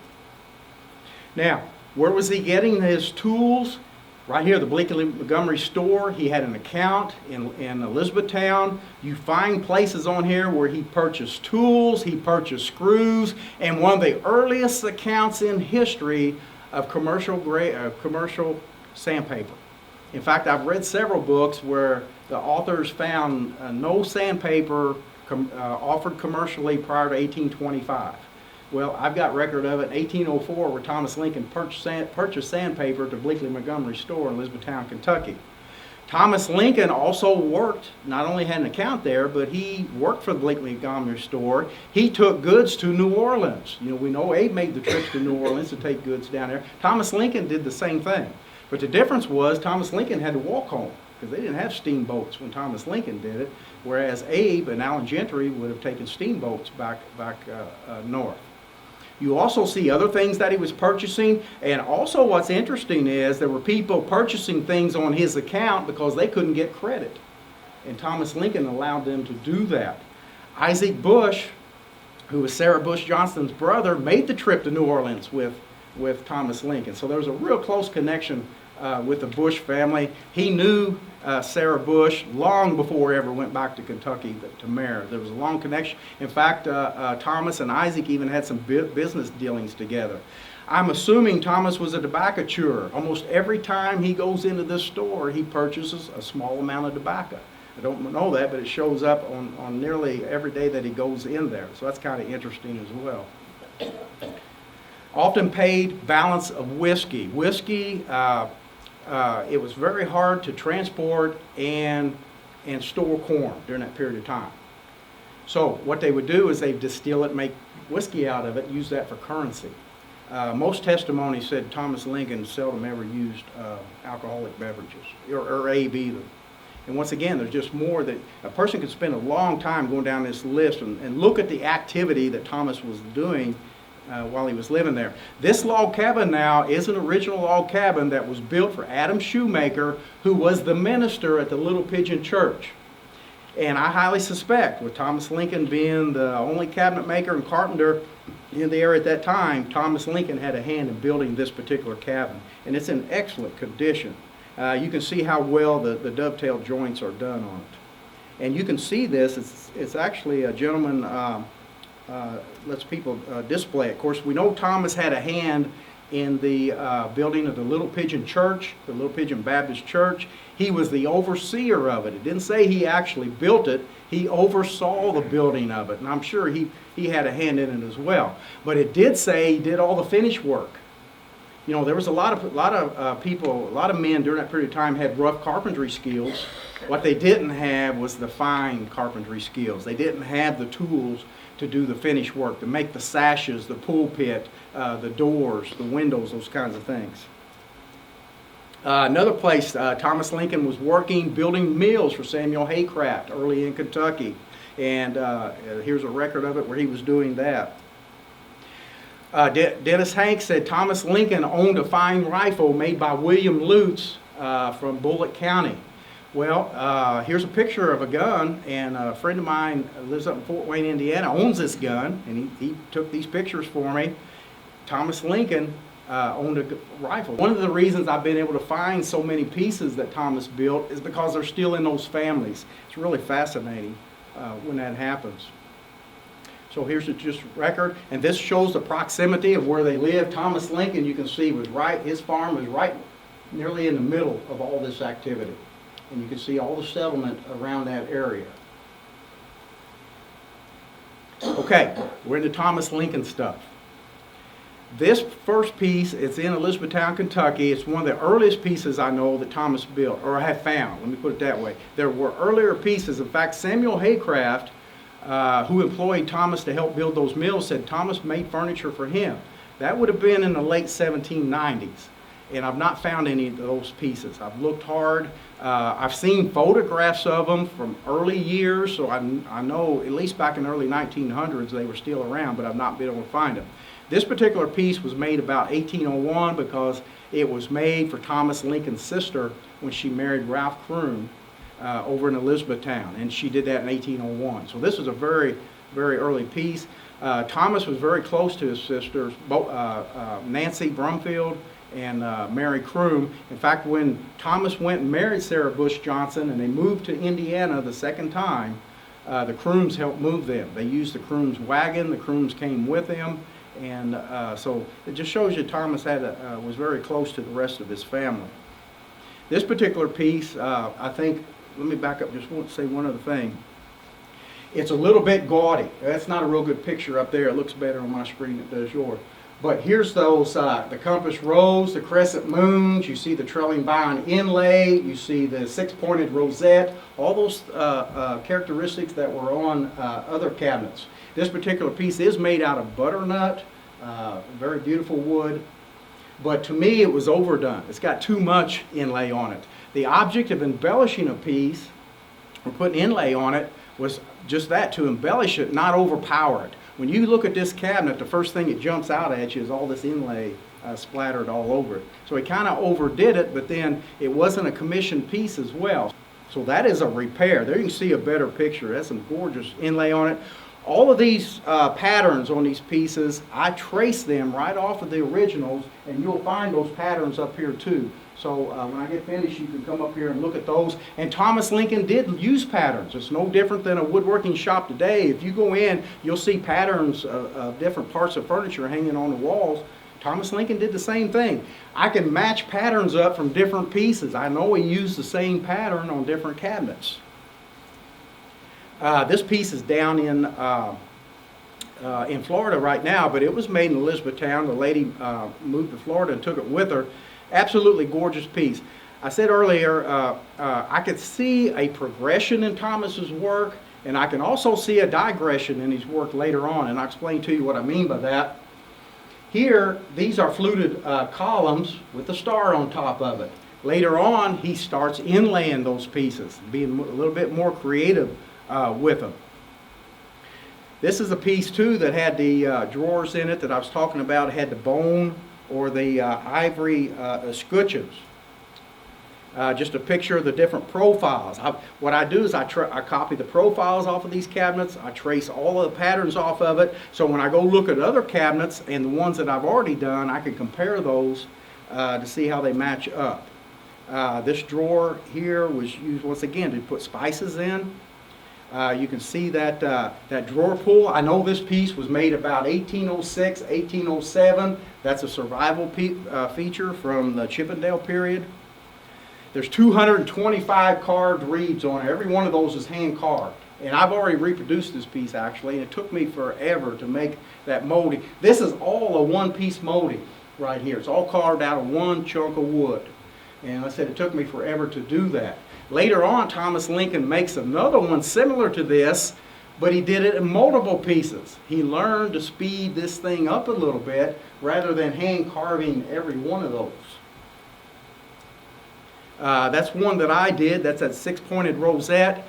Now, where was he getting his tools? Right here, the Bleakley Montgomery store. He had an account in Elizabethtown. You find places on here where he purchased tools, he purchased screws, and one of the earliest accounts in history of commercial sandpaper. In fact, I've read several books where the authors found no sandpaper offered commercially prior to 1825. Well, I've got record of it in 1804 where Thomas Lincoln purchased sandpaper to Bleakley Montgomery store in Elizabethtown, Kentucky. Thomas Lincoln also worked, not only had an account there, but he worked for the Bleakley Montgomery store. He took goods to New Orleans. You know, we know Abe made the trips to New Orleans to take goods down there. Thomas Lincoln did the same thing. But the difference was Thomas Lincoln had to walk home because they didn't have steamboats when Thomas Lincoln did it, whereas Abe and Allen Gentry would have taken steamboats back north. You also see other things that he was purchasing, and also what's interesting is there were people purchasing things on his account because they couldn't get credit, and Thomas Lincoln allowed them to do that. Isaac Bush, who was Sarah Bush Johnston's brother, made the trip to New Orleans with Thomas Lincoln, so there was a real close connection with the Bush family. He knew Sarah Bush long before he ever went back to Kentucky to marry. There was a long connection. In fact, Thomas and Isaac even had some business dealings together. I'm assuming Thomas was a tobacco-chewer. Almost every time he goes into this store, he purchases a small amount of tobacco. I don't know that, but it shows up on nearly every day that he goes in there. So that's kind of interesting as well. Often paid balance of whiskey. Whiskey, it was very hard to transport and store corn during that period of time. So what they would do is they'd distill it, make whiskey out of it, use that for currency. Most testimony said Thomas Lincoln seldom ever used alcoholic beverages, or Abe either. And once again, there's just more that a person could spend a long time going down this list and look at the activity that Thomas was doing while he was living there. This log cabin now is an original log cabin that was built for Adam Shoemaker, who was the minister at the Little Pigeon Church. And I highly suspect, with Thomas Lincoln being the only cabinet maker and carpenter in the area at that time, Thomas Lincoln had a hand in building this particular cabin. And it's in excellent condition. You can see how well the dovetail joints are done on it. And you can see this, it's actually a gentleman lets people display it. Of course, we know Thomas had a hand in the building of the Little Pigeon Church, the Little Pigeon Baptist Church. He was the overseer of it. It didn't say he actually built it. He oversaw the building of it, and I'm sure he had a hand in it as well. But it did say he did all the finish work. You know, there was a lot of people, a lot of men during that period of time had rough carpentry skills. What they didn't have was the fine carpentry skills. They didn't have the tools to do the finish work, to make the sashes, the pulpit, the doors, the windows, those kinds of things. Another place, Thomas Lincoln was working, building mills for Samuel Haycraft early in Kentucky. And here's a record of it where he was doing that. Dennis Hanks said Thomas Lincoln owned a fine rifle made by William Lutz from Bullitt County. Well, here's a picture of a gun, and a friend of mine lives up in Fort Wayne, Indiana, owns this gun, and he took these pictures for me. Thomas Lincoln owned a rifle. One of the reasons I've been able to find so many pieces that Thomas built is because they're still in those families. It's really fascinating when that happens. So here's just a record, and this shows the proximity of where they lived. Thomas Lincoln, you can see, was right, his farm was right nearly in the middle of all this activity. And you can see all the settlement around that area. Okay, we're into Thomas Lincoln stuff. This first piece, it's in Elizabethtown, Kentucky. It's one of the earliest pieces I know that Thomas built, or have found. Let me put it that way. There were earlier pieces. In fact, Samuel Haycraft, who employed Thomas to help build those mills, said Thomas made furniture for him. That would have been in the late 1790s. And I've not found any of those pieces. I've looked hard. I've seen photographs of them from early years, so I know at least back in the early 1900s they were still around, but I've not been able to find them. This particular piece was made about 1801 because it was made for Thomas Lincoln's sister when she married Ralph Croom over in Elizabethtown, and she did that in 1801. So this is a very, very early piece. Thomas was very close to his sisters, Nancy Brumfield and Mary Croom. In fact, when Thomas went and married Sarah Bush Johnson and they moved to Indiana the second time, the Crooms helped move them. They used the Crooms wagon, the Crooms came with them, and so it just shows you Thomas was very close to the rest of his family. This particular piece, I think, let me back up, just want to say one other thing. It's a little bit gaudy. That's not a real good picture up there. It looks better on my screen than it does yours. But here's those, the compass rose, the crescent moons, you see the trailing vine inlay, you see the six-pointed rosette, all those characteristics that were on other cabinets. This particular piece is made out of butternut, very beautiful wood, but to me it was overdone. It's got too much inlay on it. The object of embellishing a piece, or putting inlay on it, was just that, to embellish it, not overpower it. When you look at this cabinet, the first thing that jumps out at you is all this inlay splattered all over it. So he kind of overdid it, but then it wasn't a commissioned piece as well. So that is a repair. There you can see a better picture. That's some gorgeous inlay on it. All of these patterns on these pieces, I trace them right off of the originals, and you'll find those patterns up here too. So when I get finished, you can come up here and look at those. And Thomas Lincoln did use patterns. It's no different than a woodworking shop today. If you go in, you'll see patterns of different parts of furniture hanging on the walls. Thomas Lincoln did the same thing. I can match patterns up from different pieces. I know he used the same pattern on different cabinets. This piece is down in Florida right now, but it was made in Elizabethtown. The lady moved to Florida and took it with her. Absolutely gorgeous piece. I said earlier, I could see a progression in Thomas's work, and I can also see a digression in his work later on, and I'll explain to you what I mean by that. Here, these are fluted columns with a star on top of it. Later on, he starts inlaying those pieces, being a little bit more creative with them. This is a piece too that had the drawers in it that I was talking about. It had the bone or the ivory escutcheons. Just a picture of the different profiles. What I do is I copy the profiles off of these cabinets. I trace all of the patterns off of it. So when I go look at other cabinets and the ones that I've already done, I can compare those to see how they match up. This drawer here was used once again to put spices in. You can see that that drawer pull. I know this piece was made about 1806, 1807. That's a survival feature from the Chippendale period. There's 225 carved reeds on it. Every one of those is hand carved. And I've already reproduced this piece actually, and it took me forever to make that molding. This is all a one-piece molding right here. It's all carved out of one chunk of wood. And like I said, it took me forever to do that. Later on, Thomas Lincoln makes another one similar to this, but he did it in multiple pieces. He learned to speed this thing up a little bit rather than hand carving every one of those. That's one that I did. That's that six-pointed rosette.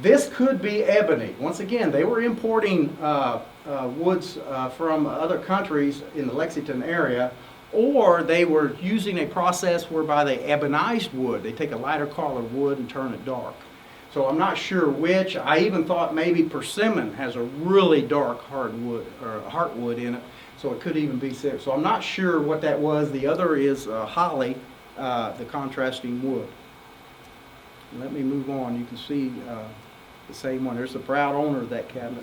This could be ebony. Once again, they were importing woods from other countries in the Lexington area, or they were using a process whereby they ebonized wood. They take a lighter colored wood and turn it dark. So I'm not sure which. I even thought maybe persimmon has a really dark hardwood or heartwood in it, so it could even be six. So I'm not sure what that was. The other is holly, the contrasting wood. Let me move on. You can see the same one. There's the proud owner of that cabinet.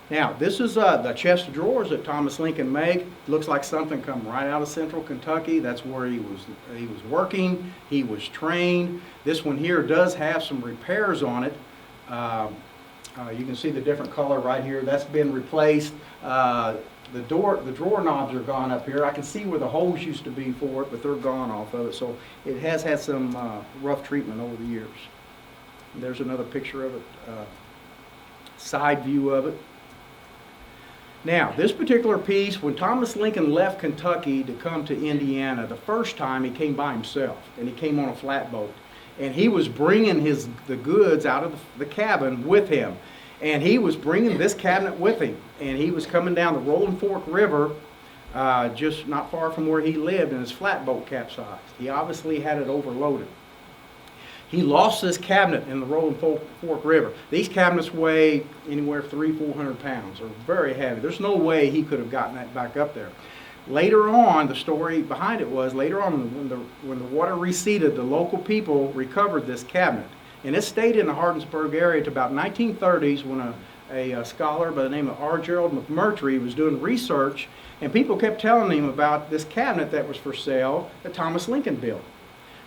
Now, this is the chest of drawers that Thomas Lincoln made. Looks like something come right out of central Kentucky. That's where he was working. He was trained. This one here does have some repairs on it. You can see the different color right here. That's been replaced. The drawer knobs are gone up here. I can see where the holes used to be for it, but they're gone off of it. So it has had some rough treatment over the years. And there's another picture of it, side view of it. Now, this particular piece, when Thomas Lincoln left Kentucky to come to Indiana, the first time he came by himself, and he came on a flatboat. And he was bringing the goods out of the cabin with him. And he was bringing this cabinet with him. And he was coming down the Rolling Fork River, just not far from where he lived, and his flatboat capsized. He obviously had it overloaded. He lost this cabinet in the Rolling Fork River. These cabinets weigh anywhere 300-400 pounds. They're very heavy. There's no way he could have gotten that back up there. Later on, the story behind it was, later on when the water receded, the local people recovered this cabinet. And it stayed in the Hardinsburg area to about 1930s when a scholar by the name of R. Gerald McMurtry was doing research, and people kept telling him about this cabinet that was for sale that Thomas Lincoln built.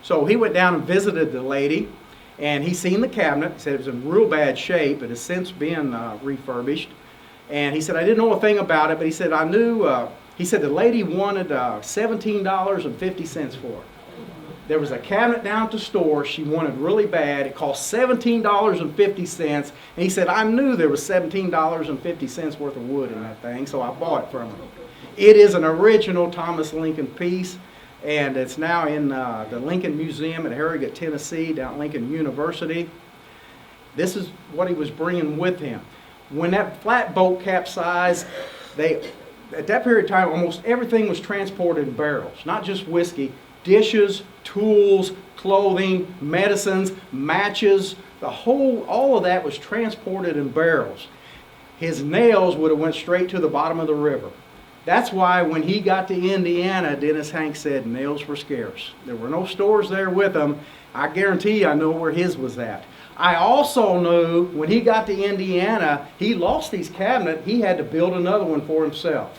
So he went down and visited the lady, and he seen the cabinet. He said it was in real bad shape. It has since been refurbished. And he said, I didn't know a thing about it, but he said, I knew, he said the lady wanted $17.50 for it. There was a cabinet down at the store she wanted really bad. It cost $17.50. And he said, I knew there was $17.50 worth of wood in that thing, so I bought it from him. It is an original Thomas Lincoln piece. And it's now in the Lincoln Museum at Harrogate, Tennessee, down at Lincoln University. This is what he was bringing with him. When that flatboat capsized, at that period of time, almost everything was transported in barrels, not just whiskey, dishes, tools, clothing, medicines, matches, all of that was transported in barrels. His nails would have went straight to the bottom of the river. That's why when he got to Indiana, Dennis Hanks said nails were scarce. There were no stores there with them. I guarantee you I know where his was at. I also knew when he got to Indiana, he lost his cabinet. He had to build another one for himself.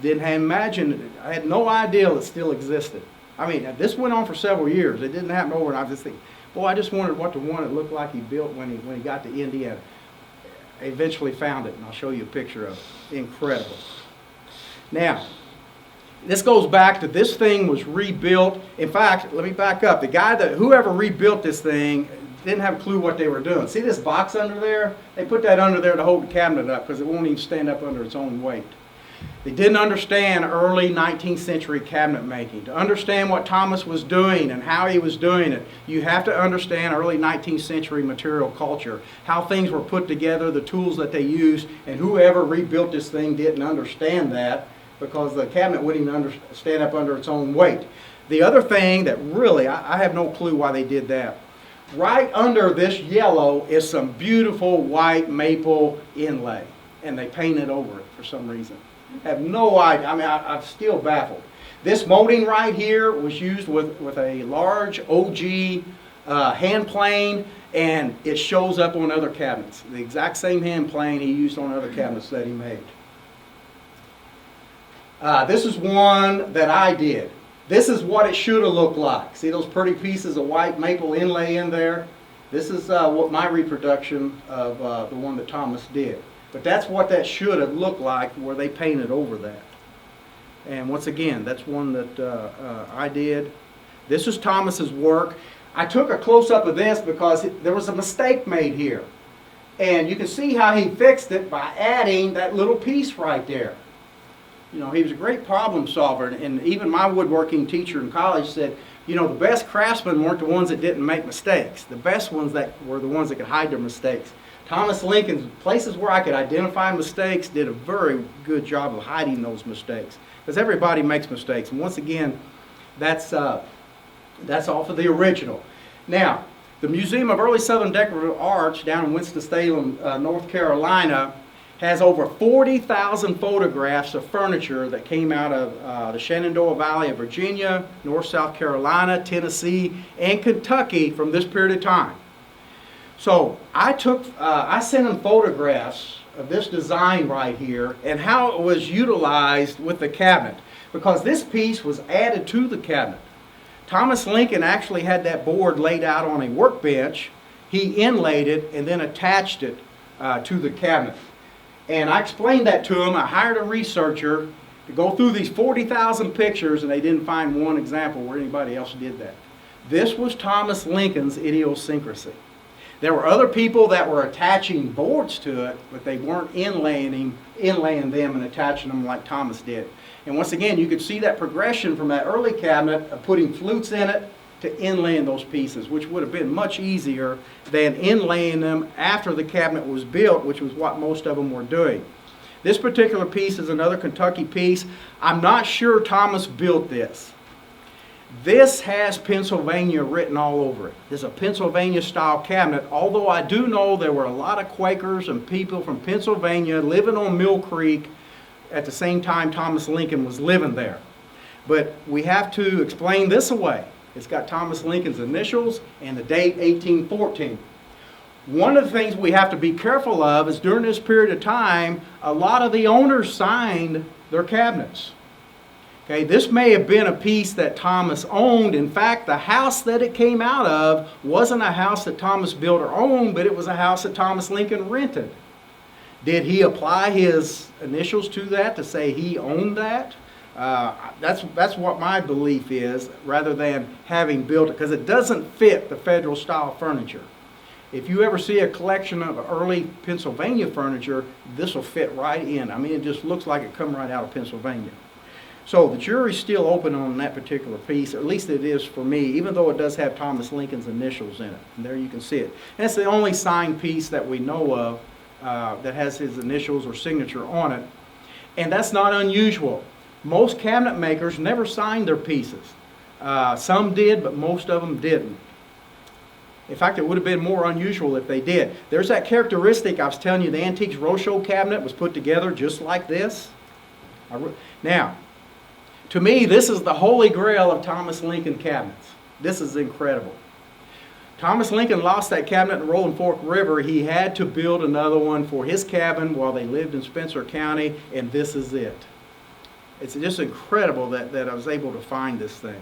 Didn't have imagined, I had no idea it still existed. I mean, this went on for several years. It didn't happen overnight. I just think, boy, I just wondered what the one it looked like he built when he got to Indiana. I eventually found it, and I'll show you a picture of it. Incredible. Now, this goes back to this thing was rebuilt. In fact, let me back up. Whoever rebuilt this thing didn't have a clue what they were doing. See this box under there? They put that under there to hold the cabinet up because it won't even stand up under its own weight. They didn't understand early 19th century cabinet making. To understand what Thomas was doing and how he was doing it, you have to understand early 19th century material culture, how things were put together, the tools that they used, and whoever rebuilt this thing didn't understand that because the cabinet wouldn't even stand up under its own weight. The other thing that really, I have no clue why they did that. Right under this yellow is some beautiful white maple inlay, and they painted over it for some reason. I have no idea. I mean, I'm still baffled. This molding right here was used with a large OG hand plane, and it shows up on other cabinets. The exact same hand plane he used on other cabinets that he made. This is one that I did. This is what it should have looked like. See those pretty pieces of white maple inlay in there? This is what my reproduction of the one that Thomas did. But that's what that should have looked like where they painted over that. And once again, that's one that I did. This is Thomas's work. I took a close-up of this because there was a mistake made here. And you can see how he fixed it by adding that little piece right there. You know, he was a great problem solver, and even my woodworking teacher in college said, you know, the best craftsmen weren't the ones that didn't make mistakes. The best ones that were the ones that could hide their mistakes. Thomas Lincoln's places where I could identify mistakes did a very good job of hiding those mistakes. Because everybody makes mistakes, and once again, that's all for the original. Now, the Museum of Early Southern Decorative Arts down in Winston-Salem, North Carolina, has over 40,000 photographs of furniture that came out of the Shenandoah Valley of Virginia, North South Carolina, Tennessee, and Kentucky from this period of time. So I sent them photographs of this design right here and how it was utilized with the cabinet, because this piece was added to the cabinet. Thomas Lincoln actually had that board laid out on a workbench. He inlaid it and then attached it to the cabinet. And I explained that to him. I hired a researcher to go through these 40,000 pictures, and they didn't find one example where anybody else did that. This was Thomas Lincoln's idiosyncrasy. There were other people that were attaching boards to it, but they weren't inlaying them and attaching them like Thomas did. And once again, you could see that progression from that early cabinet of putting flutes in it to inlaying those pieces, which would have been much easier than inlaying them after the cabinet was built, which was what most of them were doing. This particular piece is another Kentucky piece. I'm not sure Thomas built this. This has Pennsylvania written all over it. It's a Pennsylvania style cabinet, although I do know there were a lot of Quakers and people from Pennsylvania living on Mill Creek at the same time Thomas Lincoln was living there. But we have to explain this away. It's got Thomas Lincoln's initials and the date 1814. One of the things we have to be careful of is during this period of time, a lot of the owners signed their cabinets. Okay, this may have been a piece that Thomas owned. In fact, the house that it came out of wasn't a house that Thomas built or owned, but it was a house that Thomas Lincoln rented. Did he apply his initials to that to say he owned that? That's what my belief is, rather than having built it, because it doesn't fit the federal style furniture. If you ever see a collection of early Pennsylvania furniture, this will fit right in. I mean, it just looks like it come right out of Pennsylvania. So the jury's still open on that particular piece, or at least it is for me, even though it does have Thomas Lincoln's initials in it. And there you can see it. And it's the only signed piece that we know of that has his initials or signature on it. And that's not unusual. Most cabinet makers never signed their pieces. Some did, but most of them didn't. In fact, it would have been more unusual if they did. There's that characteristic I was telling you, the Antiques Roadshow cabinet was put together just like this. Now, to me, this is the holy grail of Thomas Lincoln cabinets. This is incredible. Thomas Lincoln lost that cabinet in the Rolling Fork River. He had to build another one for his cabin while they lived in Spencer County, and this is it. It's just incredible that I was able to find this thing.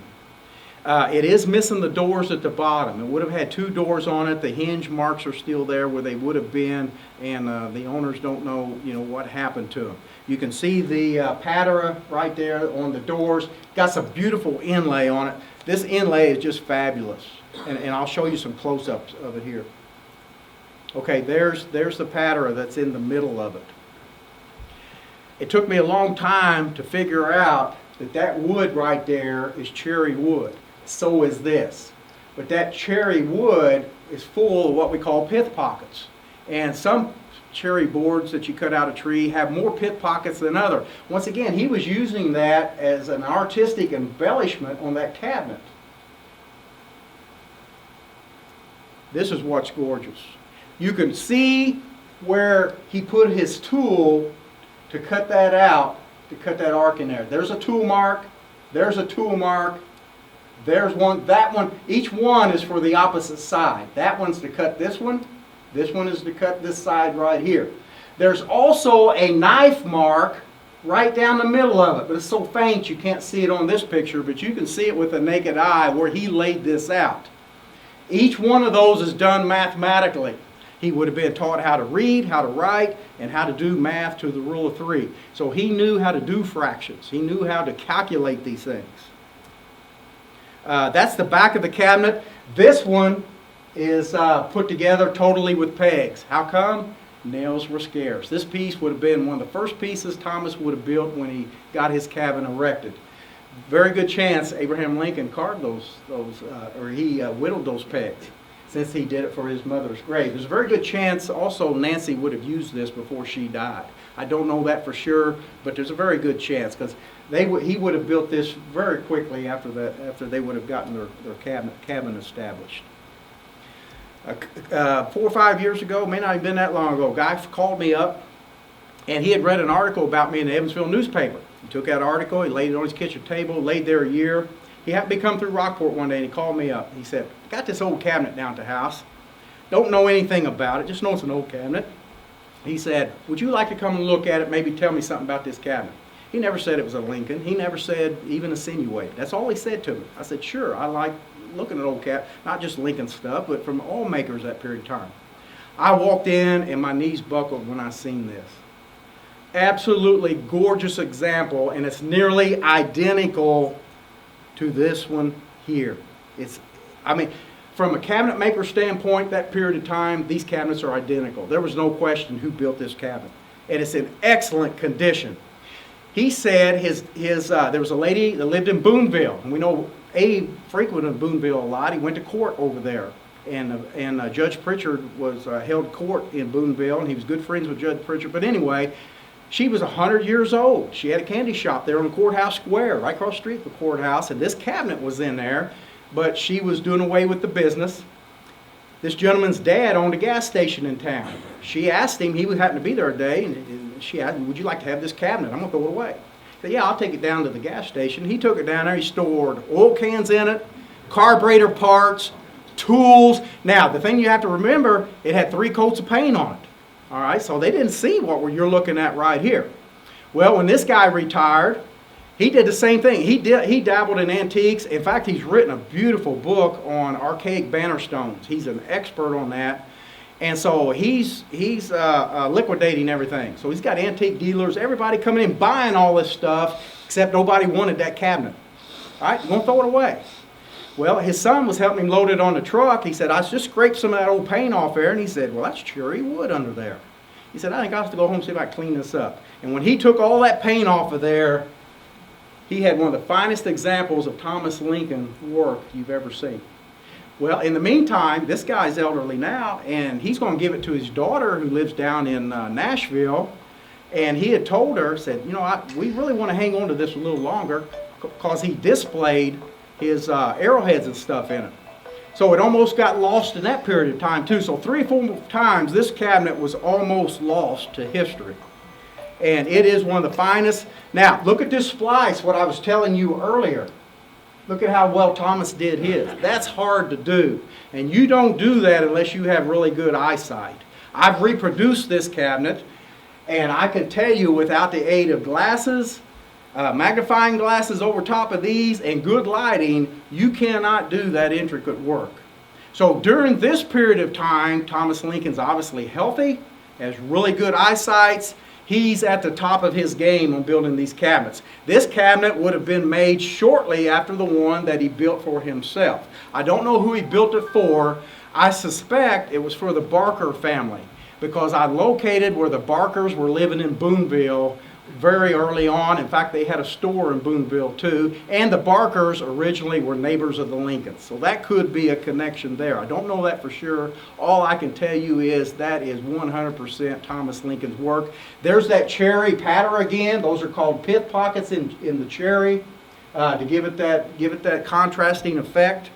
It is missing the doors at the bottom. It would have had two doors on it. The hinge marks are still there where they would have been, and the owners don't know, what happened to them. You can see the patera right there on the doors. Got some beautiful inlay on it. This inlay is just fabulous, and I'll show you some close-ups of it here. Okay, there's the patera that's in the middle of it. It took me a long time to figure out that wood right there is cherry wood. So is this. But that cherry wood is full of what we call pith pockets. And some cherry boards that you cut out of a tree have more pith pockets than others. Once again, he was using that as an artistic embellishment on that cabinet. This is what's gorgeous. You can see where he put his tool to cut that out, to cut that arc in there. There's a tool mark. There's a tool mark. There's one, that one. Each one is for the opposite side. That one's to cut this one. This one is to cut this side right here. There's also a knife mark right down the middle of it, but it's so faint you can't see it on this picture, but you can see it with the naked eye where he laid this out. Each one of those is done mathematically. He would have been taught how to read, how to write, and how to do math to the rule of 3. So he knew how to do fractions. He knew how to calculate these things. That's the back of the cabinet. This one is put together totally with pegs. How come? Nails were scarce. This piece would have been one of the first pieces Thomas would have built when he got his cabin erected. Very good chance Abraham Lincoln carved or he whittled those pegs, since he did it for his mother's grave. There's a very good chance also Nancy would have used this before she died. I don't know that for sure, but there's a very good chance, because he would have built this very quickly after they would have gotten their cabin established. 4 or 5 years ago, may not have been that long ago, a guy called me up, and he had read an article about me in the Evansville newspaper. He took that article, he laid it on his kitchen table, laid there a year. He happened to come through Rockport one day and he called me up. He said, "I got this old cabinet down at the house. Don't know anything about it, just know it's an old cabinet." He said, "Would you like to come and look at it, maybe tell me something about this cabinet?" He never said it was a Lincoln. He never said even insinuate. That's all he said to me. I said, "Sure, I like looking at old cabinet, not just Lincoln stuff, but from all makers that period of time." I walked in and my knees buckled when I seen this. Absolutely gorgeous example, and it's nearly identical to this one here. From a cabinet maker standpoint, that period of time, these cabinets are identical. There was no question who built this cabinet, and it's in excellent condition. He said there was a lady that lived in Boonville, and we know Abe frequented Boonville a lot. He went to court over there, and Judge Pritchard held court in Boonville, and he was good friends with Judge Pritchard. But anyway, she was 100 years old. She had a candy shop there on the courthouse square, right across the street from the courthouse, and this cabinet was in there, but she was doing away with the business. This gentleman's dad owned a gas station in town. She asked him, he happened to be there a day, and she asked him, "Would you like to have this cabinet? I'm going to throw it away." He said, "Yeah, I'll take it down to the gas station." He took it down there. He stored oil cans in it, carburetor parts, tools. Now, the thing you have to remember, it had 3 coats of paint on it. All right, so they didn't see what you're looking at right here. Well, when this guy retired, he did the same thing. He dabbled in antiques. In fact, he's written a beautiful book on archaic banner stones. He's an expert on that. And so he's liquidating everything. So he's got antique dealers, everybody coming in buying all this stuff, except nobody wanted that cabinet. All right, going to throw it away. Well, his son was helping him load it on the truck. He said, "I just scraped some of that old paint off there." And he said, "Well, that's cherry wood under there." He said, "I think I'll have to go home and see if I can clean this up." And when he took all that paint off of there, he had one of the finest examples of Thomas Lincoln work you've ever seen. Well, in the meantime, this guy's elderly now, and he's going to give it to his daughter who lives down in Nashville. And he had told her, said, "We really want to hang on to this a little longer," because he displayed his arrowheads and stuff in it. So it almost got lost in that period of time too. So 3 or 4 times this cabinet was almost lost to history. And it is one of the finest. Now, look at this splice, what I was telling you earlier. Look at how well Thomas did his. That's hard to do. And you don't do that unless you have really good eyesight. I've reproduced this cabinet, and I can tell you without the aid of glasses, magnifying glasses over top of these, and good lighting, you cannot do that intricate work. So during this period of time, Thomas Lincoln's obviously healthy, has really good eyesight. He's at the top of his game on building these cabinets. This cabinet would have been made shortly after the one that he built for himself. I don't know who he built it for. I suspect it was for the Barker family, because I located where the Barkers were living in Boonville very early on. In fact, they had a store in Boonville too, and the Barkers originally were neighbors of the Lincolns. So that could be a connection there. I don't know that for sure. All I can tell you is that is 100% Thomas Lincoln's work. There's that cherry pattern again. Those are called pith pockets in the cherry to give it that contrasting effect.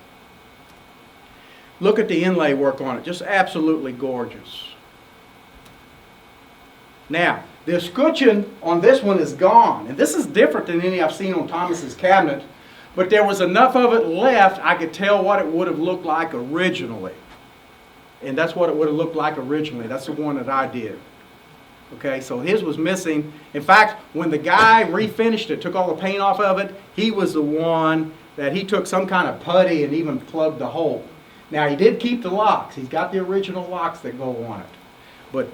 Look at the inlay work on it. Just absolutely gorgeous. Now, the escutcheon on this one is gone. And this is different than any I've seen on Thomas's cabinet. But there was enough of it left, I could tell what it would have looked like originally. And that's what it would have looked like originally. That's the one that I did. Okay, so his was missing. In fact, when the guy refinished it, took all the paint off of it, he was the one that he took some kind of putty and even plugged the hole. Now, he did keep the locks. He's got the original locks that go on it. But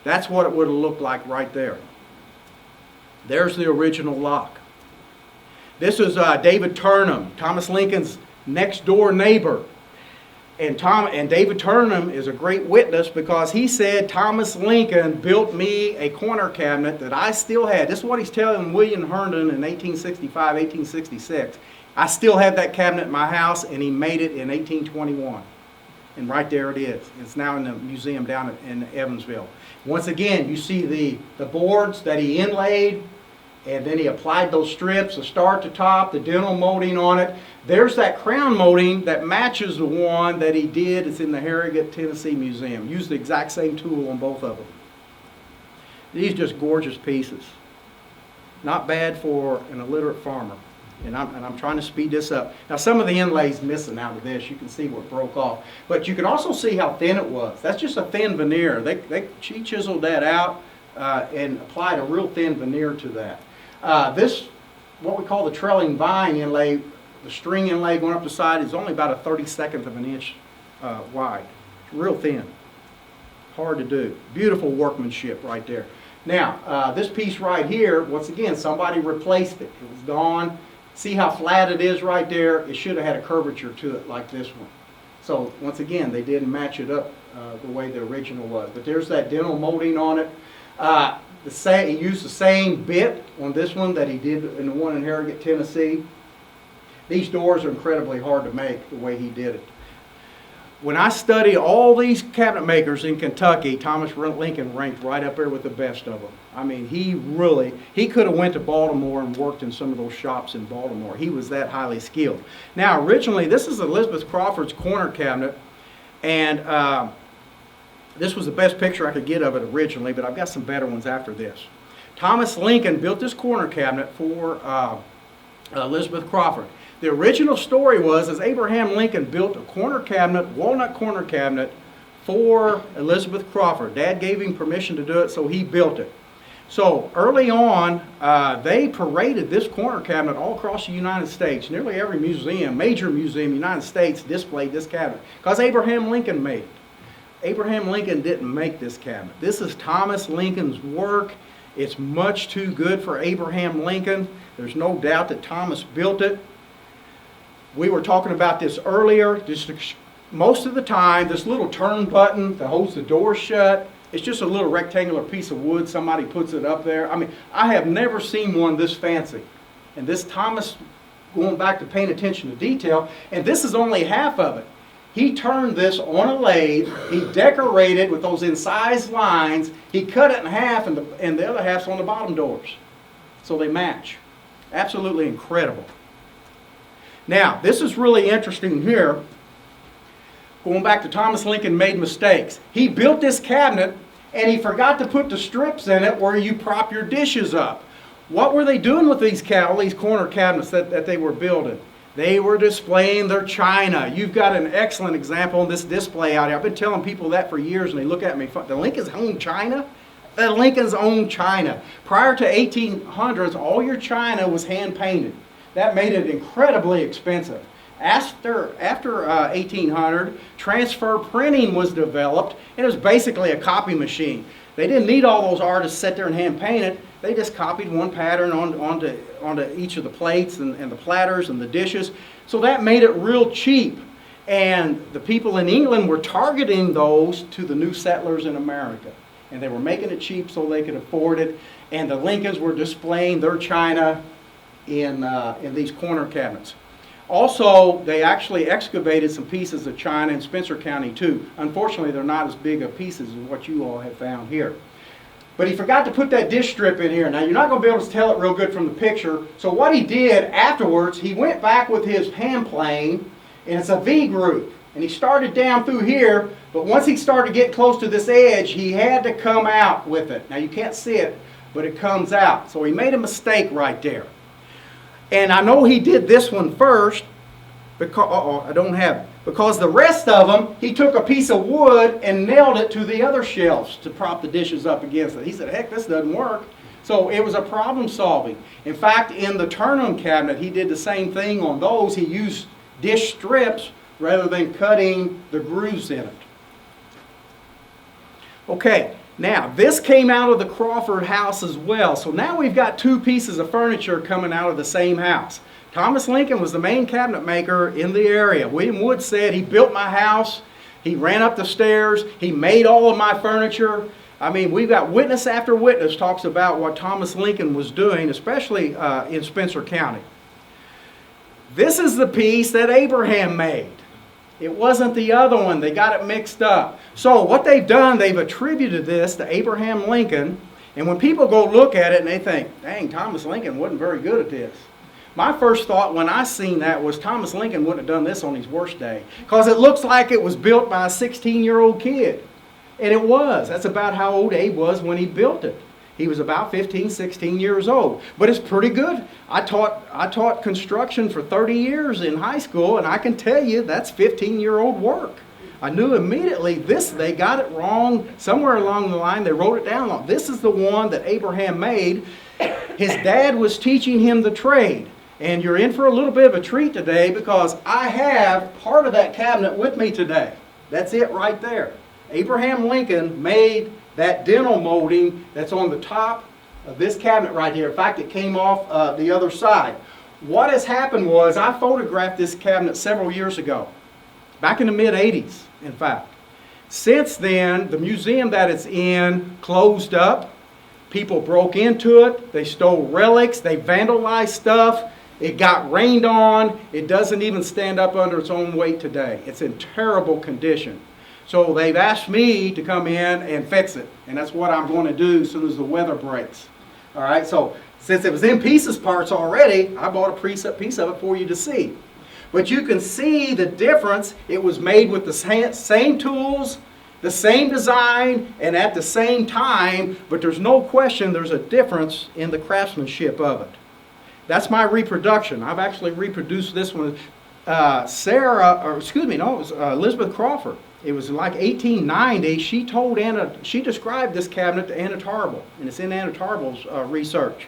that's what it would have looked like right there. There's the original lock. This is David Turnham, Thomas Lincoln's next door neighbor. And David Turnham is a great witness because he said Thomas Lincoln built me a corner cabinet that I still had. This is what he's telling William Herndon in 1865, 1866. I still have that cabinet in my house, and he made it in 1821. And right there it is. It's now in the museum down in Evansville. Once again, you see the boards that he inlaid, and then he applied those strips, the start to top, the dental molding on it. There's that crown molding that matches the one that he did. It's in the Harrogate, Tennessee Museum. Used the exact same tool on both of them. These are just gorgeous pieces. Not bad for an illiterate farmer. And I'm trying to speed this up. Now, some of the inlay's missing out of this. You can see what broke off. But you can also see how thin it was. That's just a thin veneer. She chiseled that out and applied a real thin veneer to that. This, what we call the trailing vine inlay, the string inlay going up the side, is only about a 32nd of an inch wide. Real thin. Hard to do. Beautiful workmanship right there. Now, this piece right here, once again, somebody replaced it. It was gone. See how flat it is right there? It should have had a usure to it like this one. So, once again, they didn't match it up the way the original was. But there's that dental molding on it. He used the same bit on this one that he did in the one in Harrogate, Tennessee. These doors are incredibly hard to make the way he did it. When I study all these cabinet makers in Kentucky, Thomas Lincoln ranked right up there with the best of them. I mean, he could have went to Baltimore and worked in some of those shops in Baltimore. He was that highly skilled. Now, originally, this is Elizabeth Crawford's corner cabinet, and this was the best picture I could get of it originally, but I've got some better ones after this. Thomas Lincoln built this corner cabinet for Elizabeth Crawford. The original story was Abraham Lincoln built a corner cabinet, walnut corner cabinet, for Elizabeth Crawford. Dad gave him permission to do it, so he built it. So early on, they paraded this corner cabinet all across the United States. Nearly every museum, major museum in the United States, displayed this cabinet because Abraham Lincoln made it. Abraham Lincoln didn't make this cabinet. This is Thomas Lincoln's work. It's much too good for Abraham Lincoln. There's no doubt that Thomas built it. We were talking about this earlier. Most of the time, this little turn button that holds the door shut, it's just a little rectangular piece of wood. Somebody puts it up there. I mean, I have never seen one this fancy. And this Thomas, going back to paying attention to detail, and this is only half of it. He turned this on a lathe. He decorated with those incised lines. He cut it in half, and the other half's on the bottom doors. So they match. Absolutely incredible. Now, this is really interesting here. Going back to Thomas Lincoln made mistakes. He built this cabinet, and he forgot to put the strips in it where you prop your dishes up. What were they doing with these corner cabinets that they were building? They were displaying their china. You've got an excellent example in this display out here. I've been telling people that for years, and they look at me, the Lincoln's own china? The Lincoln's own china. Prior to 1800s, all your china was hand-painted. That made it incredibly expensive. After 1800, transfer printing was developed, and it was basically a copy machine. They didn't need all those artists sit there and hand paint it. They just copied one pattern onto each of the plates and the platters and the dishes. So that made it real cheap. And the people in England were targeting those to the new settlers in America. And they were making it cheap so they could afford it. And the Lincolns were displaying their china in these corner cabinets. Also, they actually excavated some pieces of china in Spencer County too. Unfortunately, they're not as big of pieces as what you all have found here. But he forgot to put that dish strip in here. Now, you're not going to be able to tell it real good from the picture. So what he did afterwards, he went back with his hand plane, and it's a V groove. And he started down through here, but once he started getting close to this edge, he had to come out with it. Now you can't see it, but it comes out. So he made a mistake right there. And I know he did this one first, because, I don't have it. Because the rest of them, he took a piece of wood and nailed it to the other shelves to prop the dishes up against it. He said, heck, this doesn't work. So it was a problem solving. In fact, in the turn-on cabinet, he did the same thing on those. He used dish strips rather than cutting the grooves in it. Okay, now this came out of the Crawford house as well. So now we've got two pieces of furniture coming out of the same house. Thomas Lincoln was the main cabinet maker in the area. William Wood said, he built my house, he ran up the stairs, he made all of my furniture. I mean, we've got witness after witness talks about what Thomas Lincoln was doing, especially in Spencer County. This is the piece that Abraham made. It wasn't the other one. They got it mixed up. So what they've done, they've attributed this to Abraham Lincoln. And when people go look at it and they think, dang, Thomas Lincoln wasn't very good at this. My first thought when I seen that was Thomas Lincoln wouldn't have done this on his worst day. Because it looks like it was built by a 16-year-old kid. And it was. That's about how old Abe was when he built it. He was about 15, 16 years old. But it's pretty good. I taught construction for 30 years in high school, and I can tell you that's 15-year-old work. I knew immediately they got it wrong somewhere along the line. They wrote it down wrong. This is the one that Abraham made. His dad was teaching him the trade. And you're in for a little bit of a treat today because I have part of that cabinet with me today. That's it right there. Abraham Lincoln made that dental molding that's on the top of this cabinet right here. In fact, it came off the other side. What has happened was I photographed this cabinet several years ago, back in the mid-'80s, in fact. Since then, the museum that it's in closed up. People broke into it. They stole relics. They vandalized stuff. It got rained on. It doesn't even stand up under its own weight today. It's in terrible condition. So they've asked me to come in and fix it. And that's what I'm going to do as soon as the weather breaks. All right, so since it was in pieces parts already, I bought a piece of it for you to see. But you can see the difference. It was made with the same tools, the same design, and at the same time. But there's no question there's a difference in the craftsmanship of it. That's my reproduction. I've actually reproduced this one. Elizabeth Crawford. It was like 1890. She described this cabinet to Anna Tarble, and it's in Anna Tarble's research.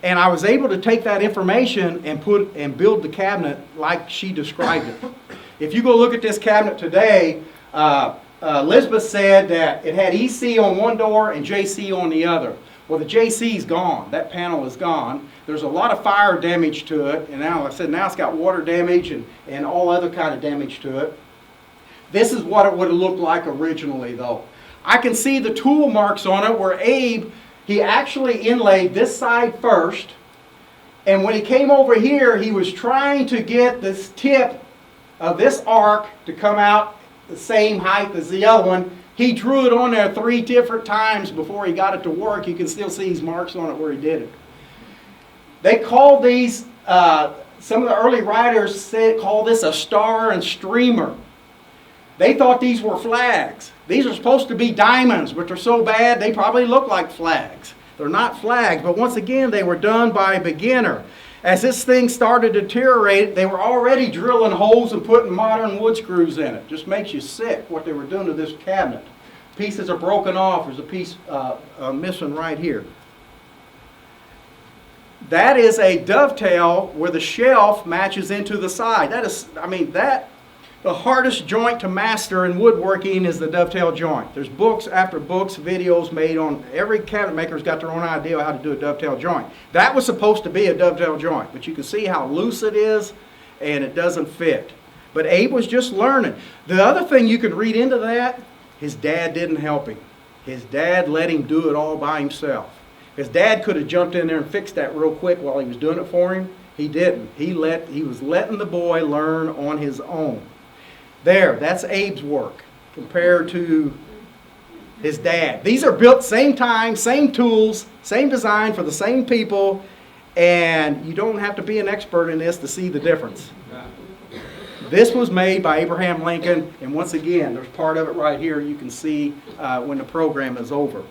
And I was able to take that information and build the cabinet like she described it. If you go look at this cabinet today, Elizabeth said that it had EC on one door and JC on the other. Well, the JC's gone. That panel is gone. There's a lot of fire damage to it, and now, like I said, now it's got water damage and all other kind of damage to it. This is what it would have looked like originally, though. I can see the tool marks on it where Abe, he actually inlaid this side first, and when he came over here, he was trying to get this tip of this arc to come out the same height as the other one. He drew it on there 3 different times before he got it to work. You can still see his marks on it where he did it. They called these, some of the early writers called this a star and streamer. They thought these were flags. These are supposed to be diamonds, but they're so bad they probably look like flags. They're not flags, but once again, they were done by a beginner. As this thing started to deteriorate, they were already drilling holes and putting modern wood screws in it. Just makes you sick what they were doing to this cabinet. Pieces are broken off. There's a piece missing right here. That is a dovetail where the shelf matches into the side. That is, the hardest joint to master in woodworking is the dovetail joint. There's books after books, videos made on, every cabinet maker's got their own idea how to do a dovetail joint. That was supposed to be a dovetail joint, but you can see how loose it is and it doesn't fit. But Abe was just learning. The other thing you could read into that, his dad didn't help him. His dad let him do it all by himself. His dad could have jumped in there and fixed that real quick while he was doing it for him. He didn't. He was letting the boy learn on his own. There, that's Abe's work compared to his dad. These are built same time, same tools, same design for the same people, and you don't have to be an expert in this to see the difference. This was made by Abraham Lincoln, and once again, there's part of it right here you can see when the program is over.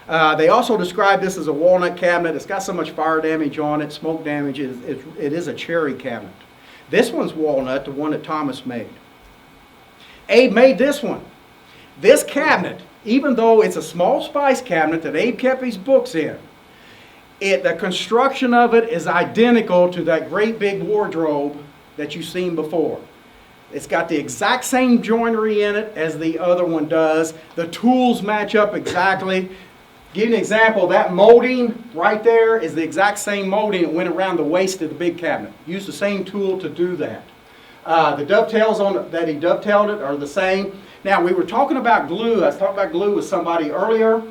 They also describe this as a walnut cabinet. It's got so much fire damage on it, smoke damage. It is a cherry cabinet. This one's walnut, the one that Thomas made. Abe made this one. This cabinet, even though it's a small spice cabinet that Abe kept his books in, the construction of it is identical to that great big wardrobe that you've seen before. It's got the exact same joinery in it as the other one does. The tools match up exactly. Give you an example, that molding right there is the exact same molding that went around the waist of the big cabinet. Used the same tool to do that. The dovetails on it, that he dovetailed it are the same. Now, we were talking about glue. I was talking about glue with somebody earlier.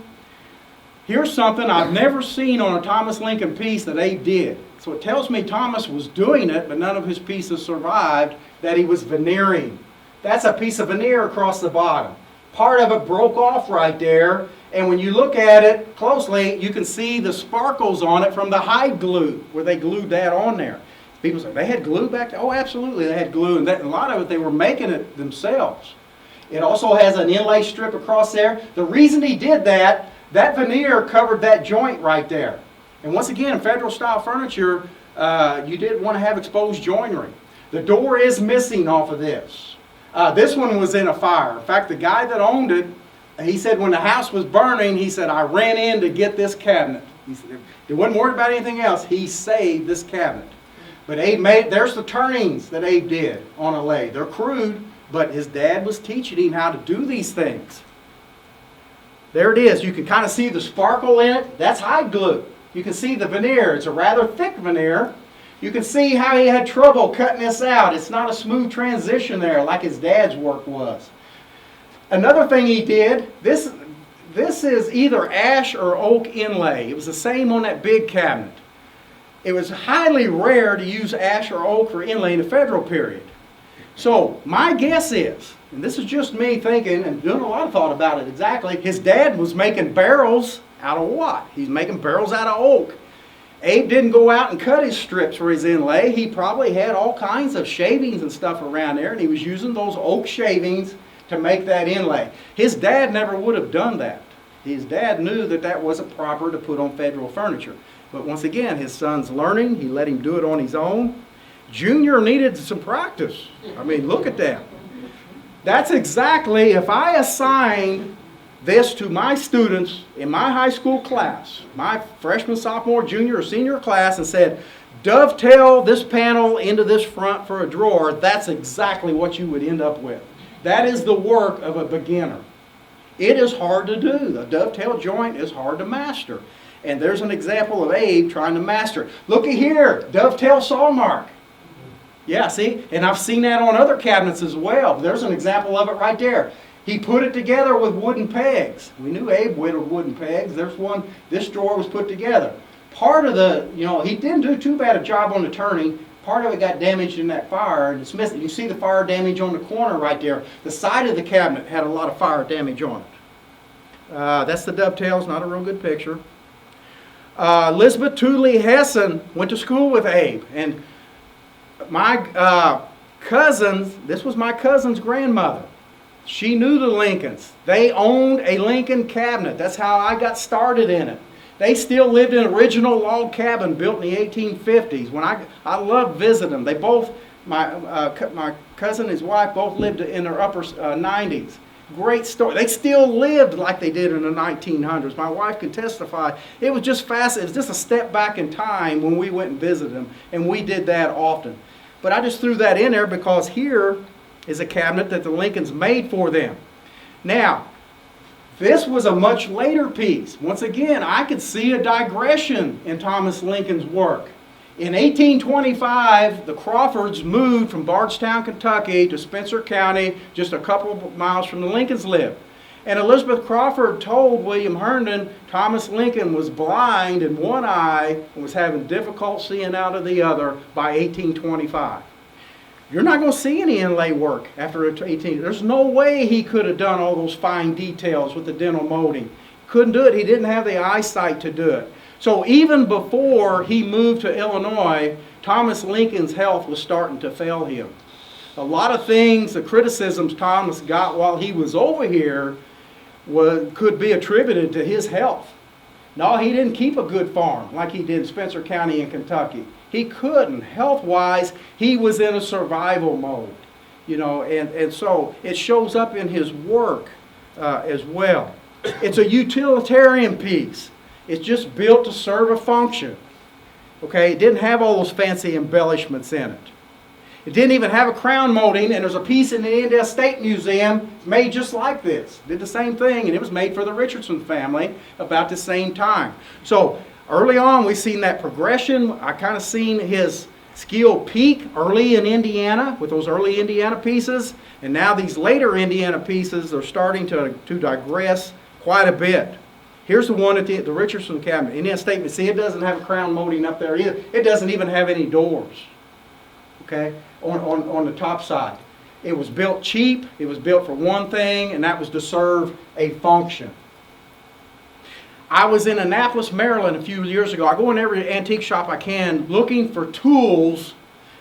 Here's something I've never seen on a Thomas Lincoln piece that Abe did. So it tells me Thomas was doing it, but none of his pieces survived, that he was veneering. That's a piece of veneer across the bottom. Part of it broke off right there, and when you look at it closely, you can see the sparkles on it from the hide glue, where they glued that on there. People say, they had glue back there? Oh, absolutely, they had glue, and a lot of it, they were making it themselves. It also has an inlay strip across there. The reason he did that, that veneer covered that joint right there. And once again, in Federal style furniture, you didn't want to have exposed joinery. The door is missing off of this. This one was in a fire. In fact, the guy that owned it, he said when the house was burning, he said, I ran in to get this cabinet. He said, he wasn't worried about anything else. He saved this cabinet. But Abe made, there's the turnings that Abe did on a lathe. They're crude, but his dad was teaching him how to do these things. There it is. You can kind of see the sparkle in it. That's hide glue. You can see the veneer. It's a rather thick veneer. You can see how he had trouble cutting this out. It's not a smooth transition there like his dad's work was. Another thing he did, this is either ash or oak inlay. It was the same on that big cabinet. It was highly rare to use ash or oak for inlay in the Federal period. So my guess is, and this is just me thinking and doing a lot of thought about it exactly, his dad was making barrels out of what? He's making barrels out of oak. Abe didn't go out and cut his strips for his inlay. He probably had all kinds of shavings and stuff around there, and he was using those oak shavings to make that inlay. His dad never would have done that. His dad knew that that wasn't proper to put on Federal furniture. But once again, his son's learning. He let him do it on his own. Junior needed some practice. I mean, look at that. That's exactly, if I assigned this to my students in my high school class, my freshman, sophomore, junior, or senior class, and said, dovetail this panel into this front for a drawer, that's exactly what you would end up with. That is the work of a beginner. It is hard to do. The dovetail joint is hard to master. And there's an example of Abe trying to master it. Looky here, dovetail saw mark. Yeah, see? And I've seen that on other cabinets as well. There's an example of it right there. He put it together with wooden pegs. We knew Abe whittled wooden pegs. There's one, this drawer was put together. Part of the, he didn't do too bad a job on the turning. Part of it got damaged in that fire, and it's missing. You see the fire damage on the corner right there. The side of the cabinet had a lot of fire damage on it. That's the dovetails, not a real good picture. Elizabeth Tooley Hessen went to school with Abe, and my cousins, this was my cousin's grandmother. She knew the Lincolns. They owned a Lincoln cabinet. That's how I got started in it. They still lived in an original log cabin built in the 1850s. When I loved visiting them. They both, my cousin and his wife both lived in their upper 90s. Great story. They still lived like they did in the 1900s. My wife could testify. It was just fascinating. It was just a step back in time when we went and visited them, and we did that often. But I just threw that in there because here is a cabinet that the Lincolns made for them. Now, this was a much later piece. Once again, I could see a digression in Thomas Lincoln's work. In 1825, the Crawfords moved from Bardstown, Kentucky to Spencer County, just a couple of miles from the Lincolns lived. And Elizabeth Crawford told William Herndon Thomas Lincoln was blind in one eye and was having difficulty seeing out of the other by 1825. You're not going to see any inlay work after 18. There's no way he could have done all those fine details with the dental molding. Couldn't do it. He didn't have the eyesight to do it. So even before he moved to Illinois, Thomas Lincoln's health was starting to fail him. A lot of things, the criticisms Thomas got while he was over here could be attributed to his health. No, he didn't keep a good farm like he did in Spencer County in Kentucky. He couldn't. Health-wise, he was in a survival mode. And so it shows up in his work as well. It's a utilitarian piece. It's just built to serve a function. Okay, it didn't have all those fancy embellishments in it. It didn't even have a crown molding, and there's a piece in the Indiana State Museum made just like this. Did the same thing, and it was made for the Richardson family about the same time. So early on, we've seen that progression. I kind of seen his skill peak early in Indiana with those early Indiana pieces, and now these later Indiana pieces are starting to digress quite a bit. Here's the one at the Richardson cabinet. Indiana State, see, it doesn't have a crown molding up there either. It doesn't even have any doors. Okay, on the top side. It was built cheap, it was built for one thing, and that was to serve a function. I was in Annapolis, Maryland a few years ago. I go in every antique shop I can looking for tools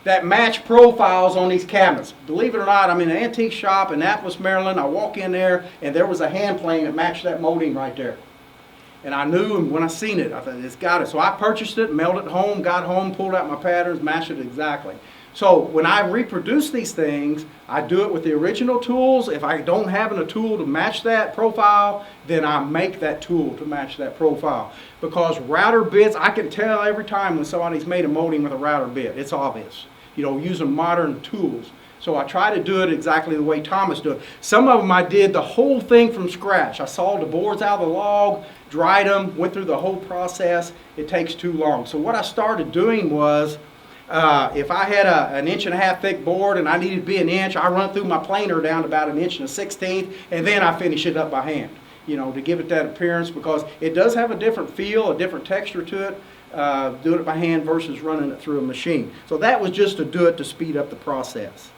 that match profiles on these cabinets. Believe it or not, I'm in an antique shop in Annapolis, Maryland. I walk in there, and there was a hand plane that matched that molding right there. And I knew when I seen it, I thought, it's got it. So I purchased it, mailed it home, got home, pulled out my patterns, matched it exactly. So when I reproduce these things, I do it with the original tools. If I don't have a tool to match that profile, then I make that tool to match that profile. Because router bits, I can tell every time when somebody's made a molding with a router bit. It's obvious. Using modern tools. So I try to do it exactly the way Thomas did it. Some of them I did the whole thing from scratch. I sawed the boards out of the log, dried them, went through the whole process. It takes too long. So what I started doing was, if I had an 1.5 inch thick board and I needed to be an inch, I run through my planer down to about 1 1/16, and then I finish it up by hand, to give it that appearance, because it does have a different feel, a different texture to it, doing it by hand versus running it through a machine. So that was just to do it to speed up the process.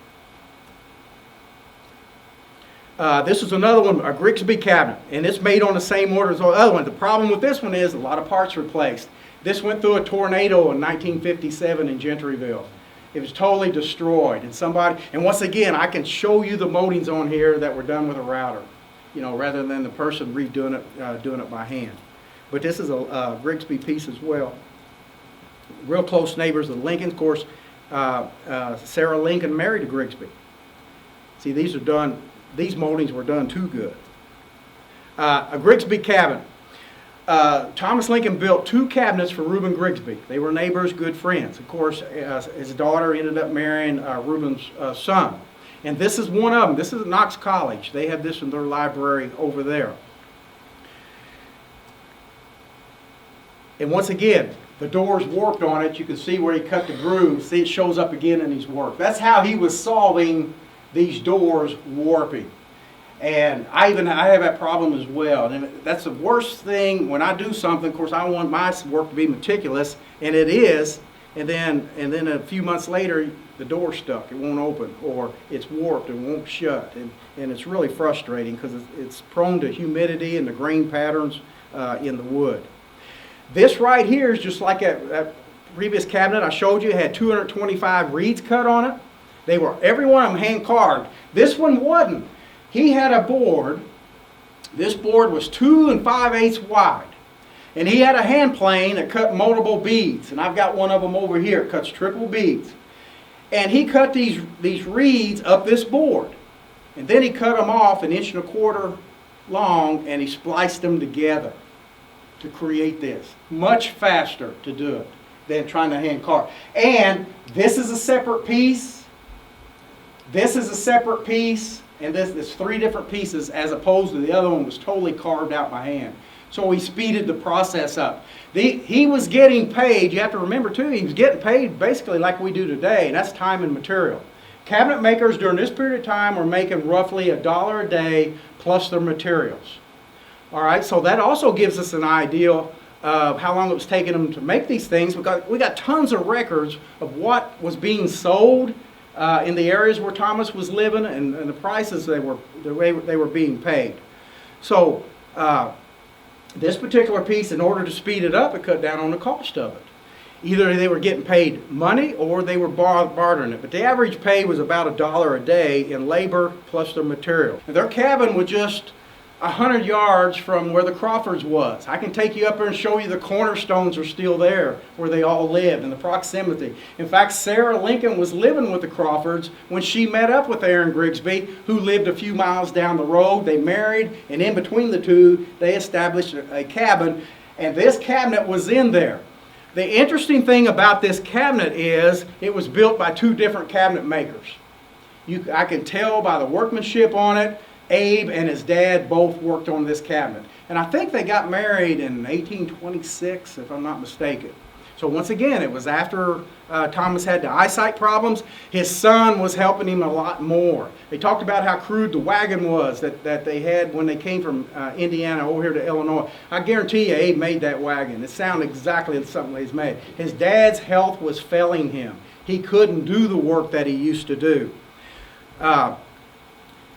This is another one, a Grigsby cabinet, and it's made on the same order as the other one. The problem with this one is a lot of parts replaced. This went through a tornado in 1957 in Gentryville. It was totally destroyed. And once again, I can show you the moldings on here that were done with a router, rather than the person redoing it, doing it by hand. But this is a Grigsby piece as well. Real close neighbors of Lincoln. Of course, Sarah Lincoln married a Grigsby. See, these moldings were done too good. A Grigsby cabinet. Thomas Lincoln built 2 cabinets for Reuben Grigsby. They were neighbors, good friends. Of course, his daughter ended up marrying Reuben's son. And this is one of them. This is at Knox College. They have this in their library over there. And once again, the door's warped on it. You can see where he cut the groove. See, it shows up again in his work. That's how he was solving these doors warping. And I have that problem as well. And that's the worst thing when I do something. Of course, I want my work to be meticulous, and it is. And then a few months later, the door's stuck. It won't open, or it's warped and won't shut. And it's really frustrating because it's prone to humidity and the grain patterns in the wood. This right here is just like that previous cabinet I showed you. It had 225 reeds cut on it. Every one of them hand carved. This one wasn't. He had a board. This board was 2 5/8 wide. And he had a hand plane that cut multiple beads. And I've got one of them over here. It cuts triple beads. And he cut these reeds up this board. And then he cut them off 1.25 inches long, and he spliced them together to create this. Much faster to do it than trying to hand carve. And this is a separate piece. This is a separate piece. And there's 3 different pieces, as opposed to the other one was totally carved out by hand. So he speeded the process up. He was getting paid, you have to remember too, he was getting paid basically like we do today, and that's time and material. Cabinet makers during this period of time were making roughly $1 a day plus their materials. All right, so that also gives us an idea of how long it was taking them to make these things, because we got tons of records of what was being sold in the areas where Thomas was living, and the prices they were being paid. So this particular piece, in order to speed it up, it cut down on the cost of it. Either they were getting paid money or they were bartering it. But the average pay was about $1 a day in labor plus their material. And their cabin was just 100 yards from where the Crawfords was. I can take you up there and show you the cornerstones are still there where they all lived in the proximity. In fact, Sarah Lincoln was living with the Crawfords when she met up with Aaron Grigsby, who lived a few miles down the road. They married, and in between the two, they established a cabin, and this cabinet was in there. The interesting thing about this cabinet is it was built by two different cabinet makers. I can tell by the workmanship on it. Abe and his dad both worked on this cabinet. And I think they got married in 1826, if I'm not mistaken. So once again, it was after Thomas had the eyesight problems. His son was helping him a lot more. They talked about how crude the wagon was that they had when they came from Indiana over here to Illinois. I guarantee you Abe made that wagon. It sounded exactly like something he's made. His dad's health was failing him. He couldn't do the work that he used to do.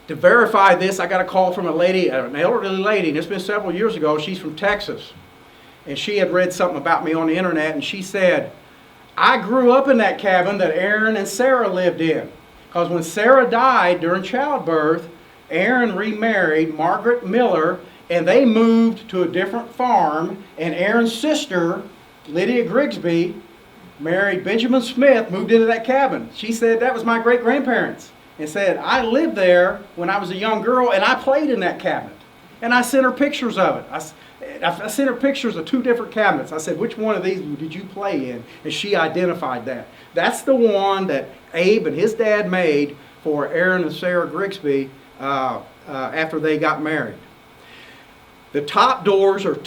To verify this, I got a call from a lady, an elderly lady, and it's been several years ago. She's from Texas. And she had read something about me on the internet, and she said, I grew up in that cabin that Aaron and Sarah lived in. Because when Sarah died during childbirth, Aaron remarried Margaret Miller, and they moved to a different farm, and Aaron's sister, Lydia Grigsby, married Benjamin Smith, moved into that cabin. She said, that was my great-grandparents. And said, I lived there when I was a young girl, and I played in that cabinet. And I sent her pictures of it. I sent her pictures of two different cabinets. I said, which one of these did you play in? And she identified that. That's the one that Abe and his dad made for Aaron and Sarah Grigsby after they got married. The top doors are,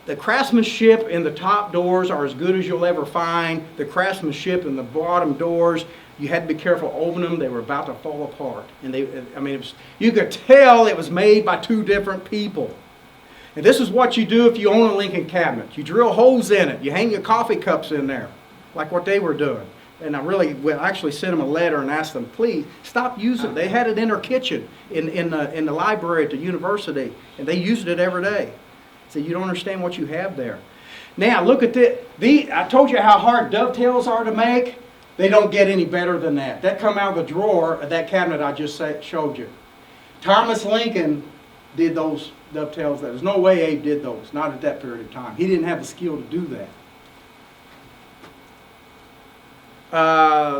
the craftsmanship in the top doors are as good as you'll ever find. The craftsmanship in the bottom doors, you had to be careful opening them. They were about to fall apart. And you could tell it was made by two different people. And this is what you do if you own a Lincoln cabinet. You drill holes in it. You hang your coffee cups in there, like what they were doing. And I actually sent them a letter and asked them, please, stop using it. They had it in their kitchen in the library at the university, and they used it every day. So you don't understand what you have there. Now, look at this. I told you how hard dovetails are to make. They don't get any better than that. That come out of the drawer of that cabinet I just showed you. Thomas Lincoln did those dovetails. There's no way Abe did those, not at that period of time. He didn't have the skill to do that.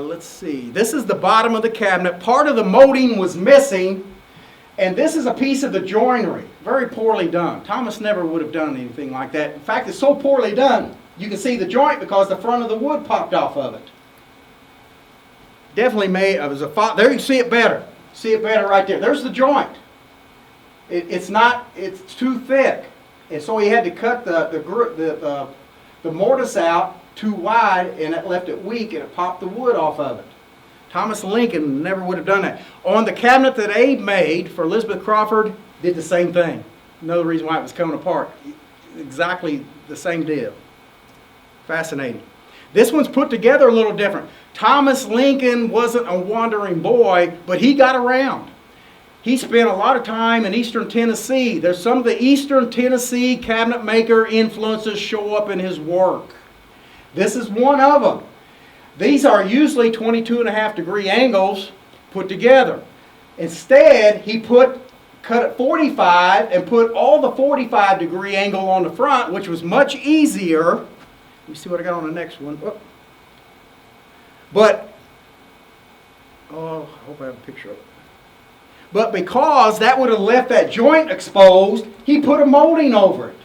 Let's see. This is the bottom of the cabinet. Part of the molding was missing, and this is a piece of the joinery. Very poorly done. Thomas never would have done anything like that. In fact, it's so poorly done, you can see the joint because the front of the wood popped off of it. Definitely made, there you can see it better. See it better right there. There's the joint. It's too thick. And so he had to cut the mortise out too wide, and it left it weak, and it popped the wood off of it. Thomas Lincoln never would have done that. On the cabinet that Abe made for Elizabeth Crawford, did the same thing. Another reason why it was coming apart. Exactly the same deal. Fascinating. This one's put together a little different. Thomas Lincoln wasn't a wandering boy, but he got around. He spent a lot of time in eastern Tennessee. There's some of the eastern Tennessee cabinet maker influences show up in his work. This is one of them. These are usually 22.5-degree angles put together. Instead, he cut it 45 and put all the 45-degree angle on the front, which was much easier. Let me see what I got on the next one. I hope I have a picture of it. But because that would have left that joint exposed, he put a molding over it,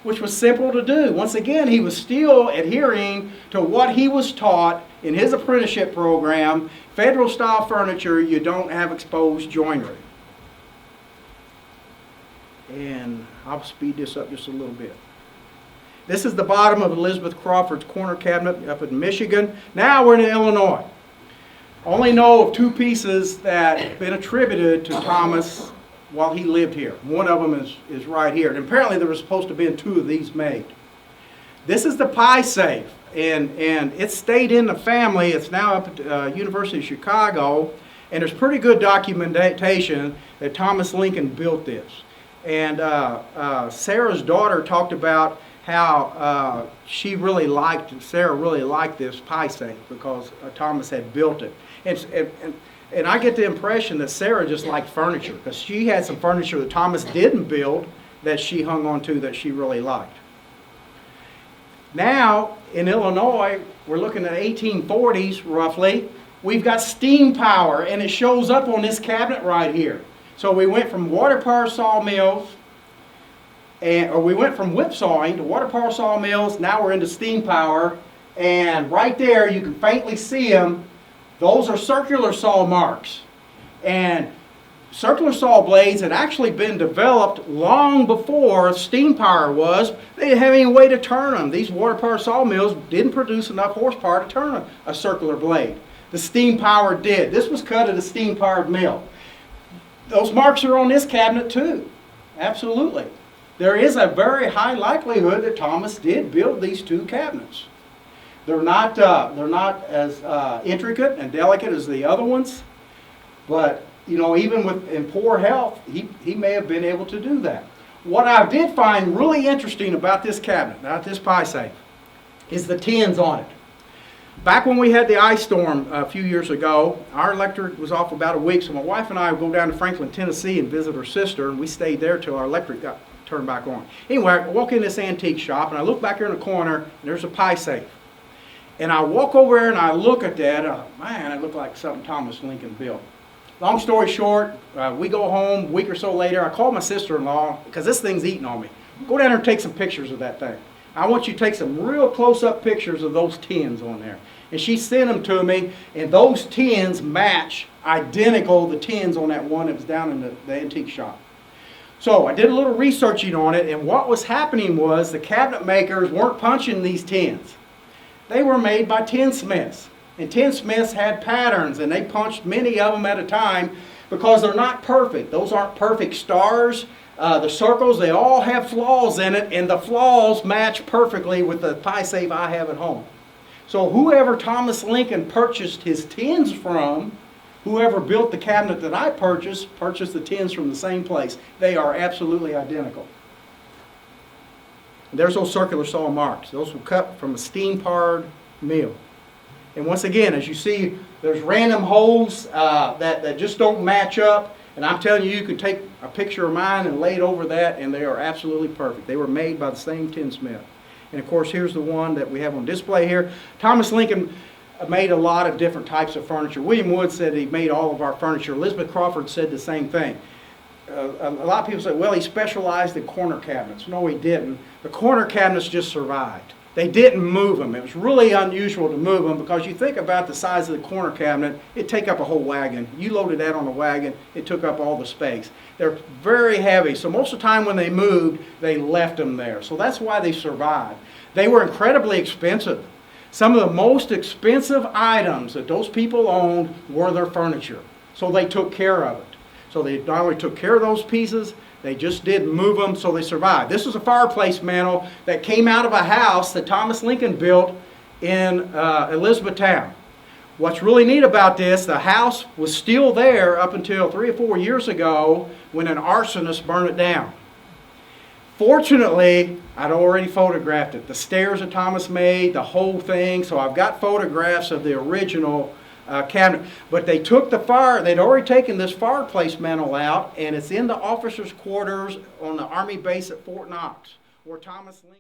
which was simple to do. Once again, he was still adhering to what he was taught in his apprenticeship program. Federal style furniture, you don't have exposed joinery. And I'll speed this up just a little bit. This is the bottom of Elizabeth Crawford's corner cabinet up in Michigan. Now we're in Illinois. Only know of two pieces that have been attributed to Thomas while he lived here. One of them is right here. And apparently there was supposed to have been two of these made. This is the pie safe. And it stayed in the family. It's now up at University of Chicago. And there's pretty good documentation that Thomas Lincoln built this. And Sarah's daughter talked about how Sarah really liked this pie safe because Thomas had built it. And I get the impression that Sarah just liked furniture because she had some furniture that Thomas didn't build that she hung on to that she really liked. Now, in Illinois, we're looking at 1840s roughly. We've got steam power, and it shows up on this cabinet right here. So we went from water power sawmills, or we went from whipsawing to water power sawmills. Now we're into steam power, and right there you can faintly see them. Those are circular saw marks, and circular saw blades had actually been developed long before steam power was. They didn't have any way to turn them. These water power sawmills didn't produce enough horsepower to turn a circular blade. The steam power did. This was cut at a steam powered mill. Those marks are on this cabinet too. Absolutely. There is a very high likelihood that Thomas did build these two cabinets. They're not as intricate and delicate as the other ones, but you know, even in poor health, he may have been able to do that. What I did find really interesting about this cabinet, not this pie safe, is the tins on it. Back when we had the ice storm a few years ago, our electric was off about a week, so my wife and I would go down to Franklin, Tennessee and visit her sister, and we stayed there till our electric got turned back on. Anyway, I walk in this antique shop, and I look back here in the corner, and there's a pie safe. And I walk over there and I look at that, man, it looked like something Thomas Lincoln built. Long story short, we go home a week or so later. I call my sister-in-law because this thing's eating on me. Go down there and take some pictures of that thing. I want you to take some real close-up pictures of those tins on there. And she sent them to me, and those tins match identical the tins on that one that was down in the antique shop. So I did a little researching on it, and what was happening was the cabinet makers weren't punching these tins. They were made by tinsmiths. And tinsmiths had patterns, and they punched many of them at a time because they're not perfect. Those aren't perfect stars. The circles, they all have flaws in it, and the flaws match perfectly with the pie safe I have at home. So whoever Thomas Lincoln purchased his tins from, whoever built the cabinet that I purchased the tins from the same place. They are absolutely identical. There's those circular saw marks. Those were cut from a steam-powered mill. And once again, as you see, there's random holes that just don't match up. And I'm telling you, you can take a picture of mine and lay it over that, and they are absolutely perfect. They were made by the same tinsmith. And of course, here's the one that we have on display here. Thomas Lincoln made a lot of different types of furniture. William Wood said he made all of our furniture. Elizabeth Crawford said the same thing. A lot of people say, well, he specialized in corner cabinets. No, he didn't. The corner cabinets just survived. They didn't move them. It was really unusual to move them because you think about the size of the corner cabinet, it'd take up a whole wagon. You loaded that on a wagon, it took up all the space. They're very heavy, so most of the time when they moved, they left them there. So that's why they survived. They were incredibly expensive. Some of the most expensive items that those people owned were their furniture. So they took care of it. So they not only took care of those pieces, they just didn't move them, so they survived. This was a fireplace mantel that came out of a house that Thomas Lincoln built in Elizabethtown. What's really neat about this, the house was still there up until 3 or 4 years ago when an arsonist burned it down. Fortunately, I'd already photographed it. The stairs that Thomas made, the whole thing, so I've got photographs of the original cabinet. But they took they'd already taken this fireplace mantel out, and it's in the officers' quarters on the Army base at Fort Knox, where Thomas Lincoln